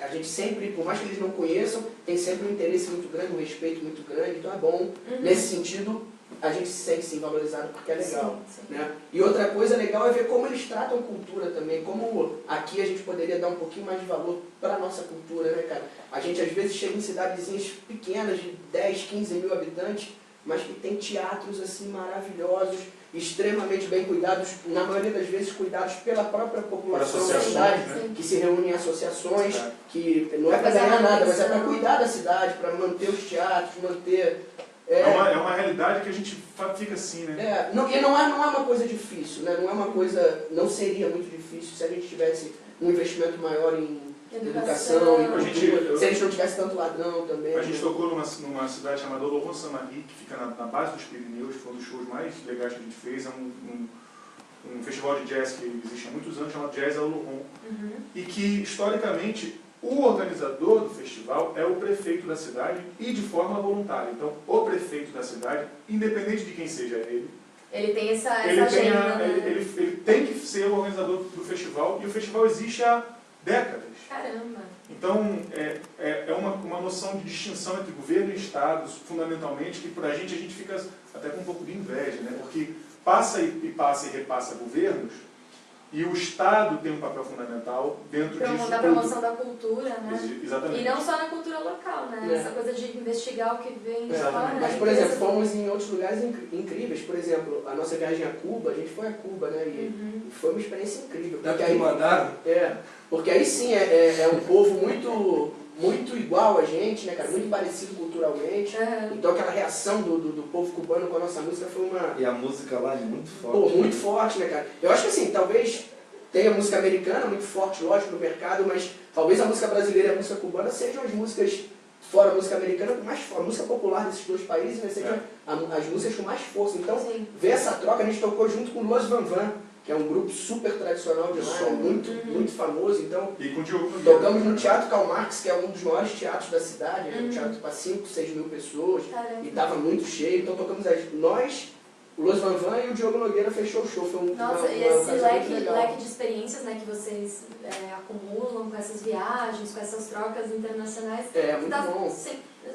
A gente sempre, por mais que eles não conheçam, tem sempre um interesse muito grande, um respeito muito grande, então é bom. Nesse sentido, a gente se sente sim valorizado porque é legal. Sim. Né? E outra coisa legal é ver como eles tratam cultura também, como aqui a gente poderia dar um pouquinho mais de valor para a nossa cultura, né, cara? A gente às vezes chega em cidadezinhas pequenas, de 10, 15 mil habitantes, mas que tem teatros assim maravilhosos, extremamente bem cuidados, na maioria das vezes cuidados pela própria população da cidade, né? que se reúne em associações, que não é para ganhar nada, mas é para cuidar da cidade, para manter os teatros, manter... É uma realidade que a gente fica assim, né? E não é uma coisa difícil, né? Não é uma coisa, não seria muito difícil se a gente tivesse um investimento maior em educação, em cultura, se a gente não tivesse tanto ladrão também. A gente tocou numa cidade chamada Oloron-Saint-Marie, que fica na base dos Pirineus, foi um dos shows mais legais que a gente fez, é um festival de jazz que existe há muitos anos, chamado Jazz Oloron, e que, historicamente, o organizador do festival é o prefeito da cidade e de forma voluntária. Então, o prefeito da cidade, independente de quem seja ele tem essa agenda, né? ele tem que ser o organizador do festival, e o festival existe há décadas. Caramba! Então, é uma noção de distinção entre governo e Estado, fundamentalmente, que pra gente, a gente fica até com um pouco de inveja, né? Porque passa e repassa governos, e o Estado tem um papel fundamental dentro disso. Da promoção da cultura, né? Exatamente. E não só na cultura local, né? Essa coisa de investigar o que vem de fora. Mas, por exemplo, fomos em outros lugares incríveis. Por exemplo, a nossa viagem a Cuba, a gente foi a Cuba, né? E foi uma experiência incrível. Porque aí mandaram? Porque aí sim é um povo muito igual a gente, né, cara? Muito parecido culturalmente. Então aquela reação do povo cubano com a nossa música foi uma... E a música lá é muito forte. Pô, muito forte, né, cara? Eu acho que assim, talvez tenha música americana muito forte, lógico, no mercado, mas talvez a música brasileira e a música cubana sejam as músicas, fora a música americana, a música popular desses dois países, né, sejam as músicas com mais força. Então, ver essa troca, a gente tocou junto com Los Van Van, que é um grupo super tradicional de lá, muito famoso. Então, e com o Diogo tocamos no Teatro Karl Marx, que é um dos maiores teatros da cidade, um teatro para 5, 6 mil pessoas, e estava muito cheio. Então tocamos nós, o Los Van Van e o Diogo Nogueira fechou o show. Foi Nossa, e esse leque de experiências, né, que vocês acumulam com essas viagens, com essas trocas internacionais. Muito bom.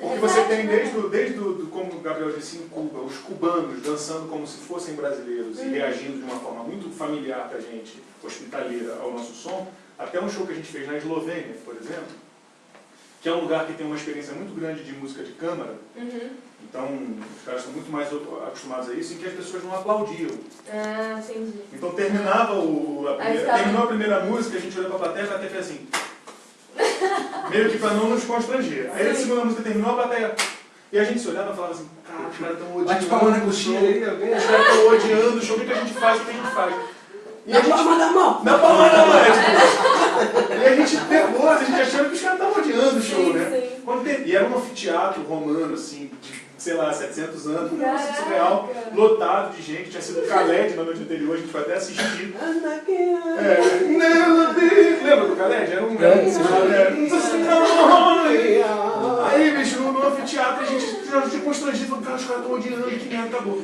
O que você tem desde como o Gabriel disse, em Cuba, os cubanos dançando como se fossem brasileiros e reagindo de uma forma muito familiar pra gente, hospitaleira, ao nosso som, até um show que a gente fez na Eslovênia, por exemplo, que é um lugar que tem uma experiência muito grande de música de câmara. Então, os caras estão muito mais acostumados a isso, em que as pessoas não aplaudiam. Entendi. Então, terminou a primeira música, a gente olhou pra plateia e a plateia fez assim... meio que para não nos constranger. Aí a segunda música terminou, a plateia... E a gente se olhava e falava assim, cara, os caras estão Bate palma na odiando o show. coxinha aí, alguém. Os caras estão odiando o show, o que a gente faz, o que a gente faz? E a gente... palma da mão! Na palma da mão, e a gente nervoso, a gente achando que os caras estavam odiando o show, Sim, né? sim. E era um anfiteatro romano, assim, de, sei lá, 700 anos, um negócio Caraca. surreal, lotado de gente, tinha sido o Khaled na noite anterior, a gente foi até assistir. Lembra do Khaled? Era um... Aí, bicho, no anfiteatro, a gente ficou constrangido, falando, cara, os caras estão odiando, que merda, acabou.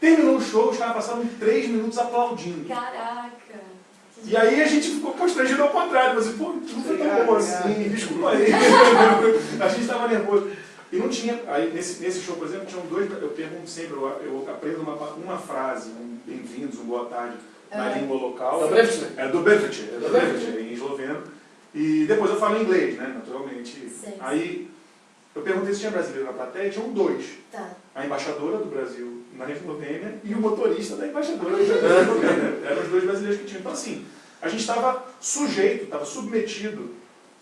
Terminou o show, os caras passaram 3 minutos aplaudindo. Caraca. E aí a gente ficou constrangido ao contrário, mas pô, não foi tão bom assim, desculpa aí. A gente estava nervoso. E não tinha, aí nesse show, por exemplo, tinham 2, eu pergunto sempre, eu aprendo uma frase, um bem-vindos, um boa tarde, na língua local. Do Brevetje, em esloveno. E depois eu falo em inglês, né, naturalmente. Sim. Aí eu perguntei se tinha brasileiro na plateia, tinham 2. Tá. A embaixadora do Brasil na Eslovênia e o motorista da embaixadora da Eslovênia. Eram os 2 brasileiros que tinham. Então, assim, a gente estava sujeito, estava submetido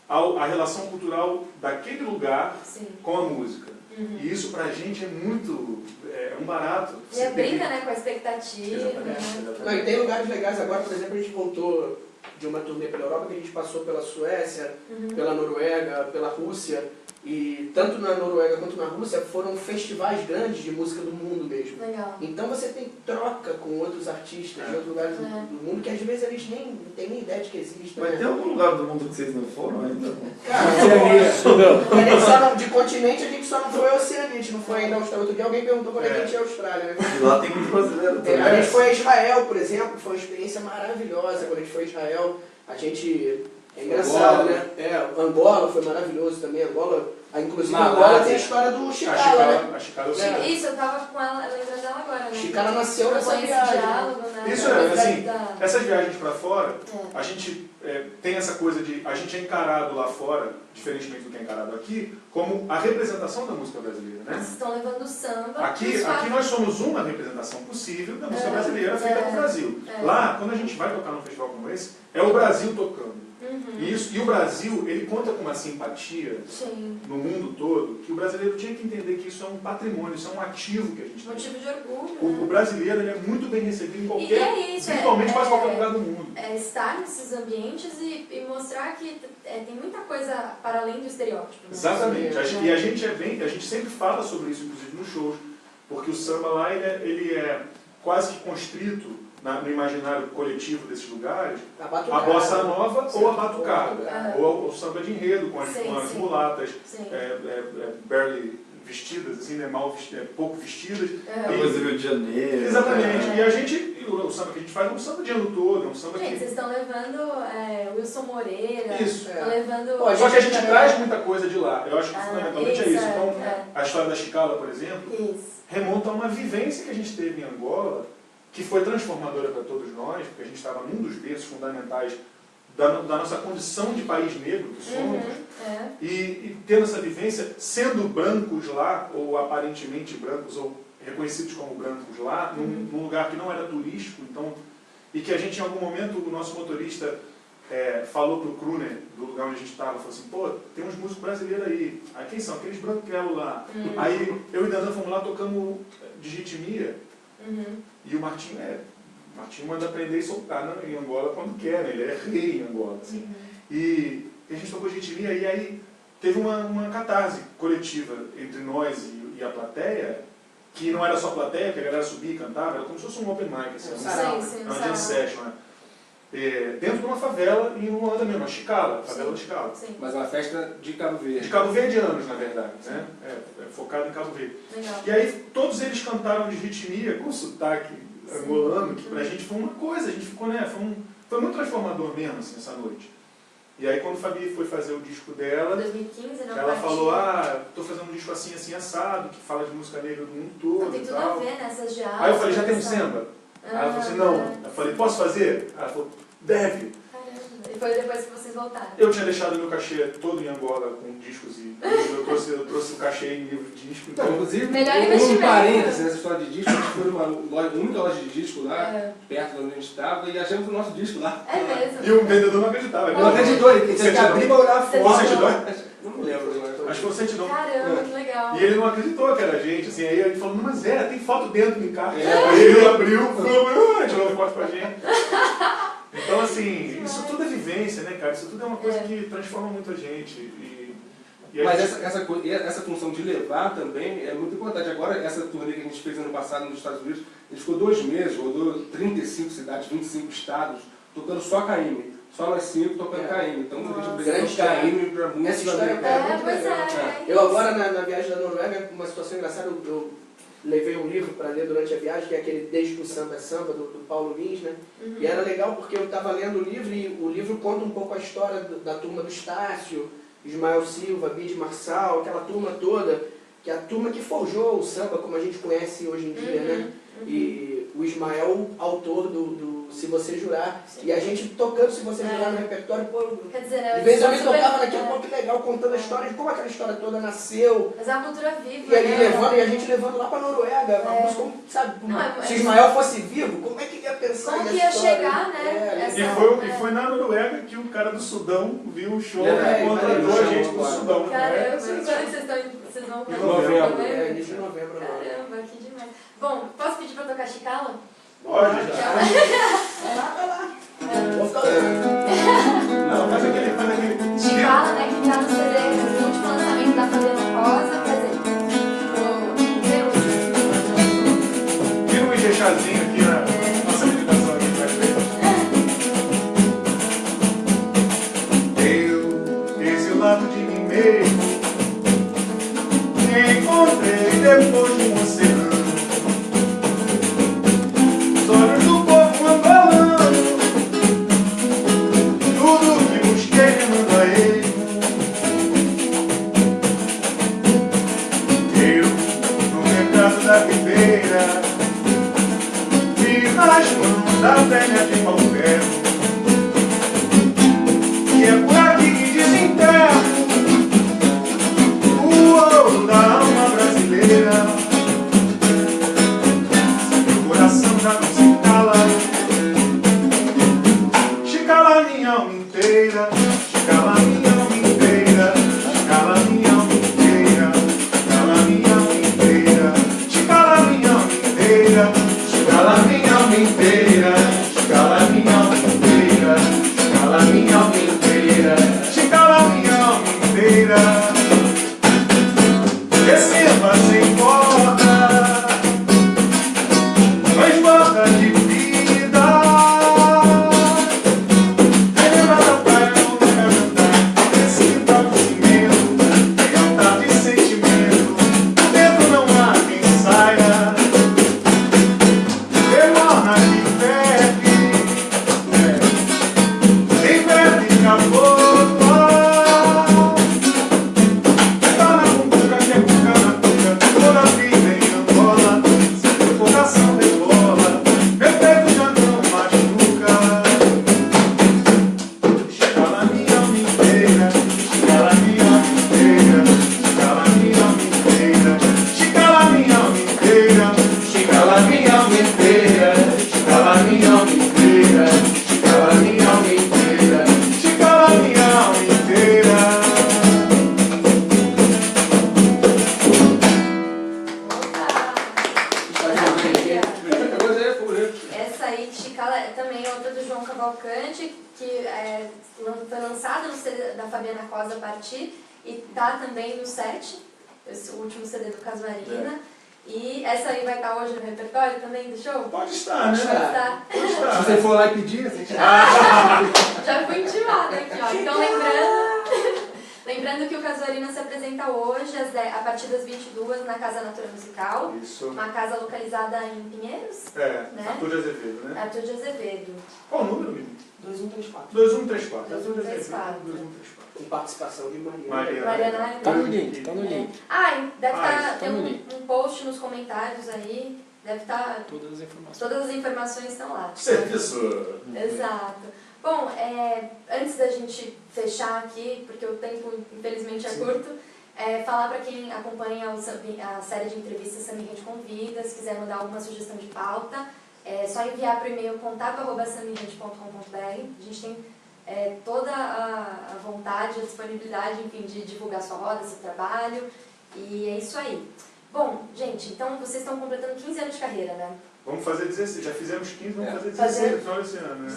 à relação cultural daquele lugar Sim. com a música. Uhum. E isso pra gente é muito... é um barato. E é brinca, né, com a expectativa. Exatamente, Né? exatamente. Não, e tem lugares legais agora, por exemplo, a gente voltou de uma turnê pela Europa, que a gente passou pela Suécia, pela Noruega, pela Rússia, e tanto na Noruega quanto na Rússia foram festivais grandes de música do mundo mesmo. Legal. Então você tem troca com outros artistas de outros lugares do mundo, que às vezes eles nem não têm nem ideia de que existem. Mas né? tem algum lugar do mundo que vocês não foram ainda? Cara, a gente só não, de continente a gente só não foi a Oceania, a gente não foi ainda à Austrália. Outro dia alguém perguntou quando a gente ia à Austrália, né? E lá tem muito brasileiro também. A gente foi a Israel, por exemplo, foi uma experiência maravilhosa. Quando a gente foi a Israel, a gente... É engraçado, Angola. né? Angola foi maravilhoso também. Angola, inclusive Malásia. Angola tem a história do Chicala, né? A Chicala, eu sei. Isso, eu tava com ela, lembrando dela agora, né? Chicala nasceu nessa Foi esse viagem. diálogo, né? Isso é, assim, Da- essas viagens para fora, É. a gente tem essa coisa de... A gente é encarado lá fora, diferentemente do que é encarado aqui, como a representação da música brasileira, né? Vocês estão levando o samba. Aqui nós somos uma representação possível da música brasileira feita no Brasil. É. Lá, quando a gente vai tocar num festival como esse, é o Brasil tocando. E o Brasil, ele conta com uma simpatia Sim. no mundo todo, que o brasileiro tinha que entender que isso é um patrimônio, isso é um ativo que a gente tem. Motivo de orgulho. O né? brasileiro ele é muito bem recebido em qualquer, E é isso, principalmente quase qualquer lugar do mundo. É estar nesses ambientes e mostrar que tem muita coisa para além do estereótipo. Né? Exatamente. Sim, E a gente sempre fala sobre isso, inclusive nos shows, porque o samba lá ele é quase que constrito no imaginário coletivo desses lugares, a bossa nova ou a batucada, ou o samba de enredo com as mulatas barely vestidas, assim, né, pouco vestidas. Coisa do Rio de Janeiro. Exatamente. E a gente, o samba que a gente faz é um samba de ano todo, é um samba Gente, que... vocês estão levando Wilson Moreira, Isso. estão levando... Pô, Só que a gente traz muita coisa de lá. Eu acho que fundamentalmente é isso, isso. Então, a história da Chicala, por exemplo, Isso. remonta a uma vivência que a gente teve em Angola, que foi transformadora para todos nós, porque a gente estava num dos berços fundamentais da nossa condição de país negro que somos, e tendo essa vivência, sendo brancos lá, ou aparentemente brancos, ou reconhecidos como brancos lá, num lugar que não era turístico, então, e que a gente, em algum momento, o nosso motorista falou pro Kruner, do lugar onde a gente estava, falou assim, pô, tem uns músicos brasileiros aí. Aí quem são? Aqueles branquelos lá. Aí eu e Dandan fomos lá, tocamos Digitmia, e o Martinho manda aprender e soltar em Angola quando quer, né? Ele é rei em Angola. Assim. E a gente tocou Digitmia, e aí teve uma catarse coletiva entre nós e a plateia, que não era só plateia, que a galera subia e cantava, era como se fosse um open mic, assim, uma jam session, né? Dentro de uma favela em Luanda mesmo, a Chicala, a favela da Chicala. Mas uma festa de Cabo Verde. De Cabo Verdeanos, na verdade, né? Focado em Cabo Verde. Legal. E aí todos eles cantaram de ritmia com sotaque angolano, que pra gente foi uma coisa, a gente ficou, né? Foi muito transformador mesmo, assim, essa noite. E aí quando a Fabi foi fazer o disco dela, 2015, não, ela falou, tô fazendo um disco assim, assim, assado, que fala de música negra do mundo todo tem e tudo a tal. ver nessas diálogas. Aí eu falei, já tem um samba? Aí ela falou assim, não. Eu falei, posso fazer? Ela falou, deve. Caramba. E foi depois que vocês voltaram. Eu tinha deixado meu cachê todo em Angola com discos e eu trouxe o cachê em livro de disco. Então, Então, inclusive, Melhor um investimento. parênteses nessa história de disco, a gente foi numa única loja de disco lá, perto de onde a gente estava, e achamos o nosso disco lá. É mesmo. e o vendedor não acreditava. Não acreditou, ele teve que abrir para olhar a Você foto. acreditou? Não lembro, mas Acho que foi o Certidão. Caramba, que legal. E ele não acreditou que era a gente, assim, aí ele falou, mas tem foto dentro do encarte. Aí ele abriu, tirou foto com a gente. Então, assim, isso tudo é vivência, né, cara? Isso tudo é uma coisa que transforma muito a gente. Mas essa função de levar também é muito importante. Agora, essa turnê que a gente fez ano passado nos Estados Unidos, a gente ficou 2 meses, rodou 35 cidades, 25 estados, tocando só KM. Só nós 5 tocando KM. Então, a gente apresentou KM para muitos. Essa história é muito legal. Eu agora, na viagem da Noruega, uma situação engraçada, eu levei um livro para ler durante a viagem, que é aquele Desde que o Samba é Samba, do Paulo Lins, né? Uhum. E era legal porque eu estava lendo o livro e o livro conta um pouco a história da turma do Estácio, Ismael Silva, Bide Marçal, aquela turma toda, que é a turma que forjou o samba como a gente conhece hoje em dia, né? E o Ismael, autor do Se Você Jurar, e a gente tocando Se Você Jurar no repertório, pô, quer dizer, né, de vez eu me tocava naquilo, pô, que legal, contando a história de como aquela história toda nasceu. Mas é uma cultura viva, e ali levando, e a gente levando lá pra Noruega, uma música, sabe, se Ismael fosse vivo, como é que ia pensar como nessa que ia história? chegar, né? E foi na Noruega que o cara do Sudão viu o show e contratou a gente do Sudão. Caramba, vocês vão Em novembro. Início de novembro. Caramba, que demais. Bom, posso pedir pra tocar Chicala? Pode, já. Vai lá. Vou ficar olhando. Não, faz aquele... Chicala, né, que tá no CD, no último lançamento da Fabiana Rosa, quer dizer, Vira um enxerchazinho aqui na nossa meditação aqui que vai ver. Esse lado de mim mesmo encontrei depois de um oceano. Os olhos do povo angolano, tudo que busquei remando a ele. Eu, no mercado da Ribeira, vi nas mãos da velha de Palmeiras, que é por aqui que desenterro o ouro da alma brasileira. Meu coração já não se cala, chicala minha alma inteira, chicala minha alma inteira, chicala minha alma inteira, chicala minha alma inteira, chicala minha alma inteira, chicala minha alma inteira, chicala minha alma inteira, chicala minha alma inteira, chicala minha alma inteira. Receba sem corda, mas bota de vida. Lembra da praia onde quero andar, esse tal de cimento, tem altar de sentimento, dentro não há quem saia. Demora que bebe, nem bebe acabou. Essa aí, Chicala, é também outra do João Cavalcante, que foi lançada no CD da Fabiana Cosa Partir e tá também no 7, esse último CD do Casuarina. E essa aí vai estar hoje no repertório também do show? Pode estar, né? Pode estar. Pode estar. Se você for lá e pedir, assim, Já fui intimada aqui, ó. Então lembrando que o Casuarina se apresenta hoje a partir das 22h na Casa Natura Musical. Isso. Uma casa localizada em Pinheiros. Né? Arthur de Azevedo, né? Arthur de Azevedo. Qual o número, menino? 2134. 2134. 2134. 2134. Com participação de Maria. Mariana. tá no link, tá no link. Deve ter no link. um post nos comentários aí. Deve estar. Todas as informações estão lá. Serviço. Exato. Bom, antes da gente fechar aqui, porque o tempo infelizmente é curto, falar para quem acompanha a série de entrevistas Samba Enredo Convida, se quiser mandar alguma sugestão de pauta, é só enviar para o e-mail contato@sambinrede.com.br. A gente tem toda a vontade, a disponibilidade, enfim, de divulgar sua roda, seu trabalho. E é isso aí. Bom, gente, então vocês estão completando 15 anos de carreira, né? Vamos fazer 16, já fizemos 15, vamos fazer 16 no final desse ano, né?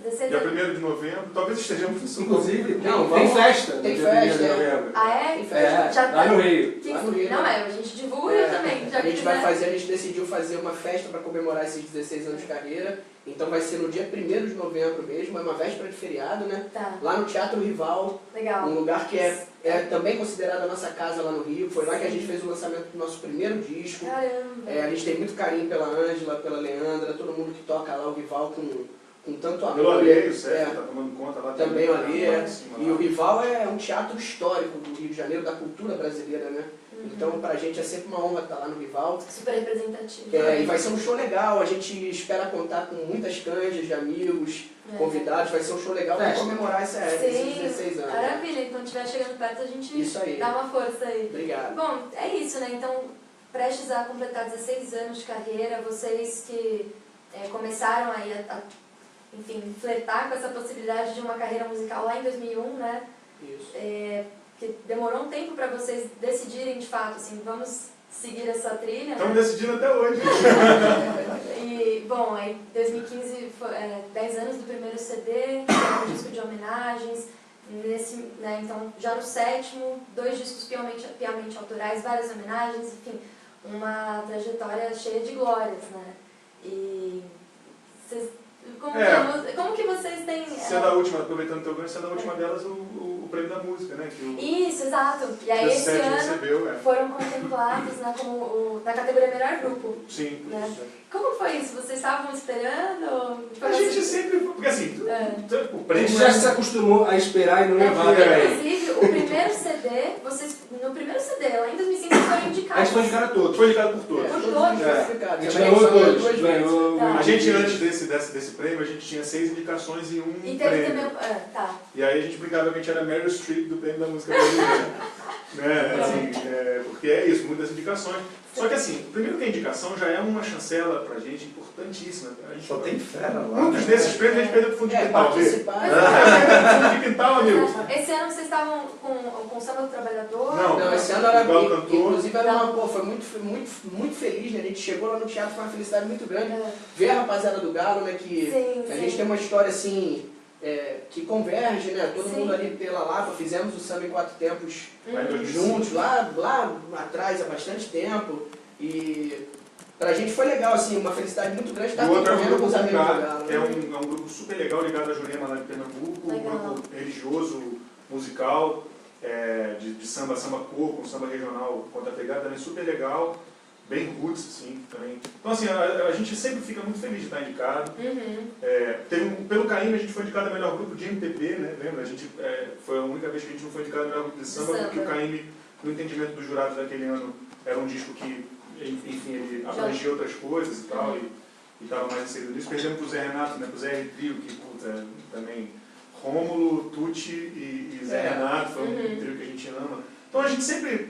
16 Dia 1º de novembro, talvez estejamos no sul. Inclusive, Não, tem vamos- festa no tem dia 1º de festa, novembro. Ah, é? Tem festa. Já Lá no Rio. Que- Lá no Rio, Não, né? a gente divulga também. Já A gente que vai quiser. fazer, a gente decidiu fazer uma festa para comemorar esses 16 anos de carreira. Então vai ser no dia 1º de novembro mesmo, é uma véspera de feriado, né? Tá, Lá no Teatro Rival, legal. um lugar que é também considerado a nossa casa lá no Rio. Foi lá que a gente fez o lançamento do nosso primeiro disco. Caramba. A gente tem muito carinho pela Ângela, pela Leandra, todo mundo que toca lá o Rival com tanto amor. Pelo Alheio, o É, Sérgio tá tomando conta lá também o Alheio, lá em cima, E lá. o Rival é um teatro histórico do Rio de Janeiro, da cultura brasileira, né? Então pra gente é sempre uma honra estar lá no Rival. Super representativo. E vai ser um show legal, a gente espera contar com muitas canjas de amigos, convidados, vai ser um show legal para Festa. comemorar esses Sim, 16 anos. maravilha. Então, estiver chegando perto, a gente Isso aí. dá uma força aí. Obrigado. Bom, é isso, né? Então, prestes a completar 16 anos de carreira, vocês que começaram aí enfim, flertar com essa possibilidade de uma carreira musical lá em 2001, né? Isso. Que demorou um tempo para vocês decidirem de fato, assim, vamos seguir essa trilha, Estamos né? decidindo até hoje. E, bom, aí 2015 foi 10 anos do primeiro CD, um disco de homenagens, né, então já no 7º, 2 discos piamente autorais, várias homenagens, enfim, uma trajetória cheia de glórias, né? E vocês, como que vocês têm... Você é da última, aproveitando o teu ganho, você é da última delas o prêmio da música, né? Que o Isso, exato. E aí esse Sérgio ano recebeu, foram contemplados, né, como na categoria Melhor Grupo. Sim. Né? Como foi isso? Vocês estavam esperando? A gente sempre, porque assim, o A prêmio gente já se acostumou a esperar e não levar. Inclusive, o primeiro CD, no primeiro CD, lá em 2005, vocês foram indicados. A gente foi indicar a todos. foi indicado por todos. Por Todos todos. classificados. A gente Também ganhou só ganhou todos. duas Ganhou. Tá. A gente, antes desse prêmio, a gente tinha 6 indicações e um E teve prêmio. também. Tá. E aí a gente brincava que a gente era Meryl Streep do prêmio da música brasileira. Né? Assim, porque é isso, muitas indicações. Só que assim, primeiro que a indicação já é uma chancela pra gente importantíssima. A gente Só tem fera lá. muitos né? desses prêmios a gente perdeu pro fundo de quintal. Vê? participar. Fundo de quintal, amigo. Esse ano vocês estavam com o Samba do Trabalhador? Não. Esse ano era, O Galo cantou. inclusive era foi muito feliz, né? A gente chegou lá no teatro, foi uma felicidade muito grande. É. Ver a rapaziada do Galo, né? Que Sim, a sim. gente tem uma história assim, que converge, né? Todo Sim. mundo ali pela Lapa, fizemos o Samba em 4 Tempos Lá em 2005. juntos, lá atrás, há bastante tempo. E pra gente foi legal, assim, uma felicidade muito grande estar O outro é um concorrendo com grupo os amigos do ligado, Galo. que é um grupo super legal ligado a Jurema lá de Pernambuco, Legal. um grupo religioso, musical, de samba cor, com samba regional, contra a pegada, também super legal, bem roots, assim, também. Então, assim, a gente sempre fica muito feliz de estar indicado. Pelo Caíme, a gente foi indicado a melhor grupo de MPB, né? Lembra? A gente, foi a única vez que a gente não foi indicado a melhor grupo de samba, porque o Caíme, no entendimento dos jurados daquele ano, era um disco que, enfim, ele abrangia outras coisas e tal, e estava mais inserido nisso. Perdemos pro Zé Renato, né? Pro Zé R. Trio, que, puta, também... Rômulo, Tucci e Zé Renato, foi um trio que a gente ama. Então a gente sempre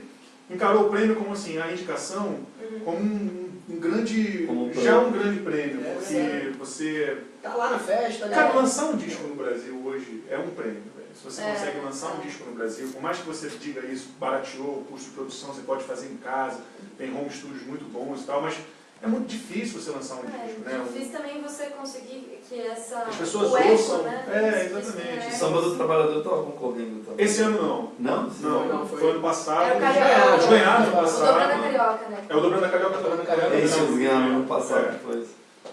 encarou o prêmio como assim, a indicação como um grande, já um grande prêmio, porque você... Tá lá na festa, né? Cara, lançar um disco no Brasil hoje é um prêmio, velho. Se você consegue lançar um disco no Brasil, por mais que você diga isso, barateou o custo de produção, você pode fazer em casa, tem home studios muito bons e tal, mas é muito difícil você lançar um disco, né? É difícil também você conseguir que As pessoas o eco, ouçam, né? exatamente. O Samba do Trabalhador estava concorrendo também. Esse ano não. Não? Não, foi ano passado. É o Eles Carioca. ganharam ano O Dobrando a passado. Carioca, né? É o Dobrando a Carioca. Dobrando a Carioca. Esse eles ganharam ano passado depois.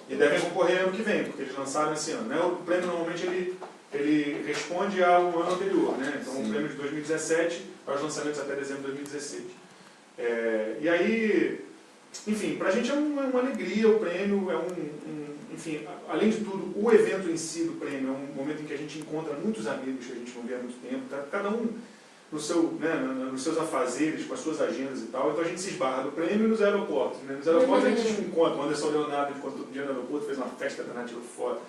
E devem concorrer ano que vem, porque eles lançaram esse ano, né? O prêmio normalmente ele responde ao ano anterior, né? Então o prêmio de 2017 para os lançamentos até dezembro de 2016. E aí, enfim, pra gente é uma alegria o prêmio, enfim, além de tudo, o evento em si do prêmio é um momento em que a gente encontra muitos amigos que a gente não vê há muito tempo, tá? Cada um nos seus afazeres, com as suas agendas e tal, então a gente se esbarra no prêmio e nos aeroportos, né? Nos aeroportos a gente se encontra, o Anderson Leonardo ficou todo dia no aeroporto, fez uma festa danada, tirou foto.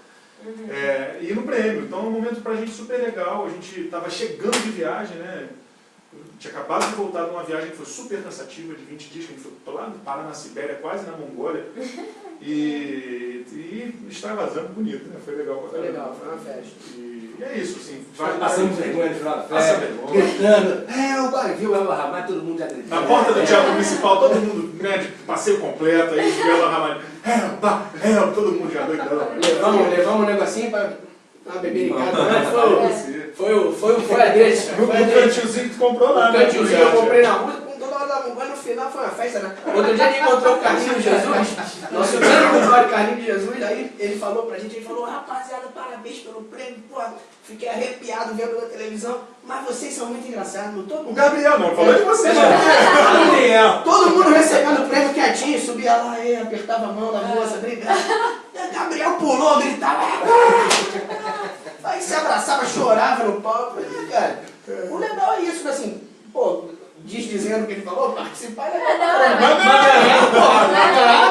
E no prêmio, então é um momento pra gente super legal, a gente estava chegando de viagem, né? Tinha acabado de voltar de uma viagem que foi super cansativa, de 20 dias, que a gente foi lá no Pará, na Sibéria, quase na Mongólia, e extravasando bonito, né? Foi legal pra Foi caramba. legal, foi uma festa. E E é isso, assim. Passando vergonha no final da Passa festa, vergonha. gritando, agora viu o Elba Ramalho, todo mundo já gritou. Na porta do Teatro Municipal, todo mundo, né, de passeio completo, aí viu ela Ramalho. Todo mundo já doidão. Levamos um negocinho pra uma bebericada. Foi a deixa. O cantilzinho que tu comprou lá, O né? cantilzinho que eu comprei na rua, com toda hora da manhã, no final foi uma festa, né? Outro dia a gente encontrou o Carlinhos Jesus, nosso grande compadre Carlinhos Jesus, aí ele falou pra gente, rapaziada, parabéns pelo prêmio, pô, fiquei arrepiado vendo na televisão, mas vocês são muito engraçados, não todo O mundo. Gabriel, não, falou de você, Gabriel! Todo mundo recebendo o prêmio quietinho, subia lá, apertava a mão na moça, brigava. Gabriel pulou, gritava. Aí se abraçava, chorava no palco. Cara, o legal é isso, assim, pô, dizendo o que ele falou, participar é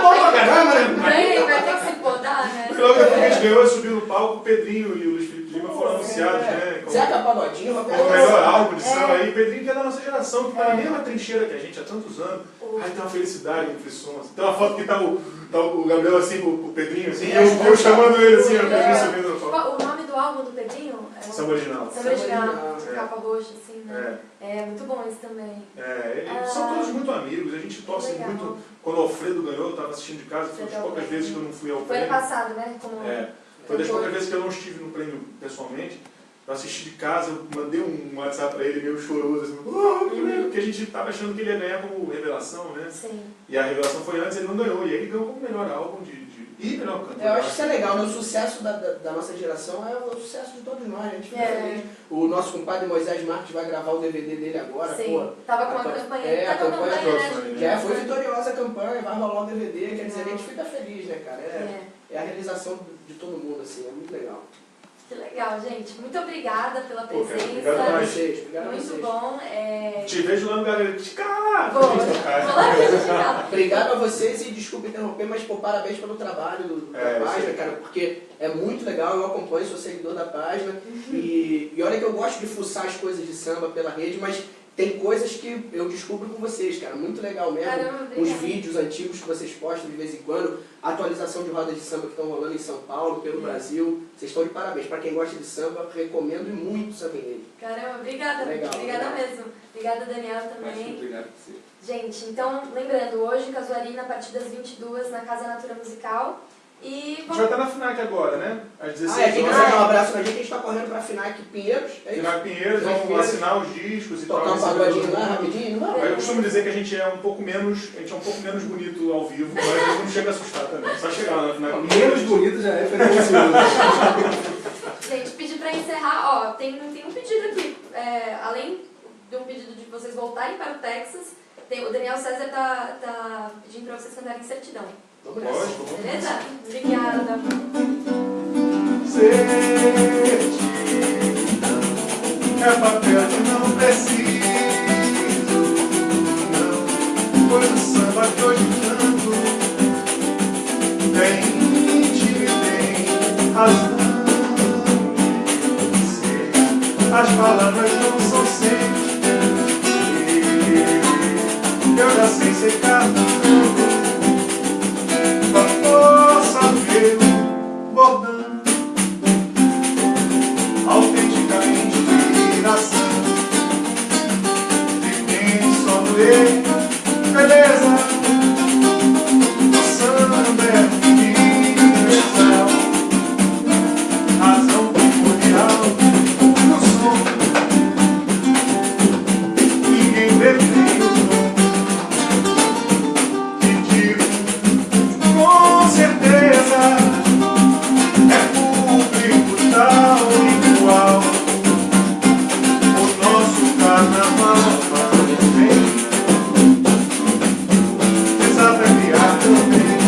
bom pra caramba, né? Vai ter que se podar, né? Porque logo depois que a gente ganhou, subiu no palco, o Pedrinho e o Luiz Felipe Lima foram anunciados, né? Zeca Pagodinho, O melhor álbum de samba aí, Pedrinho, que é da nossa geração, que tá na mesma trincheira que a gente há tantos anos. Ai, tem uma felicidade no Frisson. Tem uma foto que tá o Gabriel assim, o Pedrinho, assim, e eu chamando ele assim, o Pedrinho subindo no palco. O nome do álbum do Pedrinho? Samba Original. Samba Original, capa roxa, assim, né? É. É muito bom isso também. Eles são todos muito amigos, a gente torce legal. muito. Quando o Alfredo ganhou, eu estava assistindo de casa, foi das poucas vezes que eu não fui ao Foi prêmio. ano passado, né? Foi das poucas vezes que eu não estive no prêmio pessoalmente. Eu assisti de casa, eu mandei um WhatsApp pra ele meio choroso, assim, porque a gente estava achando que ele ia ganhar como revelação, né? Sim. E a revelação foi antes, ele não ganhou, e aí ele ganhou como melhor álbum e melhor cantor. Eu acho que isso é legal, né? O sucesso da nossa geração é o sucesso de todos nós, a gente fica feliz. O nosso compadre Moisés Marques vai gravar o DVD dele agora. Sim, pô, tava com uma campanha. a campanha né? foi vitoriosa a campanha, vai rolar o DVD, quer dizer, a gente fica feliz, né, cara? É a realização de todo mundo, assim, é muito legal. Que legal, gente. Muito obrigada pela presença. Obrigado a vocês. Muito bom. Te vejo lá no Galera de Cara. Vou lá criticar. Obrigado a vocês e desculpa interromper, mas pô, parabéns pelo trabalho da página, cara, porque é muito legal, eu acompanho, sou seguidor da página e olha que eu gosto de fuçar as coisas de samba pela rede, mas tem coisas que eu descubro com vocês, cara, muito legal mesmo. Caramba, uns vídeos antigos que vocês postam de vez em quando, atualização de rodas de samba que estão rolando em São Paulo, pelo Brasil, vocês estão de parabéns. Para quem gosta de samba, recomendo e muito Samba Enredo. Caramba, obrigada. Legal, obrigada legal. mesmo. Obrigada, Daniel, também. Obrigado por você. Gente, então, lembrando, hoje, Casuarina, a partir das 22, na Casa Natura Musical. E A gente vamos... vai estar na FNAC agora, né? Às 16 quem horas. quiser dar um abraço pra gente, a gente está correndo pra FNAC Pinheiros, é isso? FNAC Pinheiros, vamos assinar os discos e tal. Tocar um receber pagodinho todo lá, mundo. rapidinho, não? Eu costumo dizer que a gente é um pouco menos bonito ao vivo, mas a gente não chega a assustar também. Só chegar lá na FNAC Menos Pinheiros. bonito já é pretencioso. Gente, pedir pra encerrar, ó, tem um pedido aqui. Além de um pedido de vocês voltarem para o Texas, o Daniel César tá pedindo pra vocês cantarem Certidão. Vamos nessa. Lógico, vamos. Beleza? Obrigada. É papel que não preciso, não, pois o samba que hoje canto tem ritmo e tem razão. As palavras não são sempre, eu já sei secar com a força do meu bordão, autenticamente inspiração de quem só doer, beleza, o samba é universal, razão primordial do som, ninguém detém o tom, e digo com certeza, é público tal e igual. O nosso carnaval vem desafiar também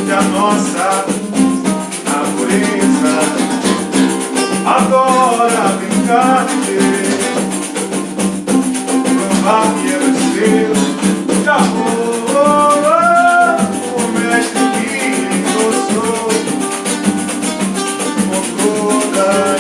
que a nossa natureza adora brincar de ver. Provar que é o seu acabou, o mestre que gostou com toda a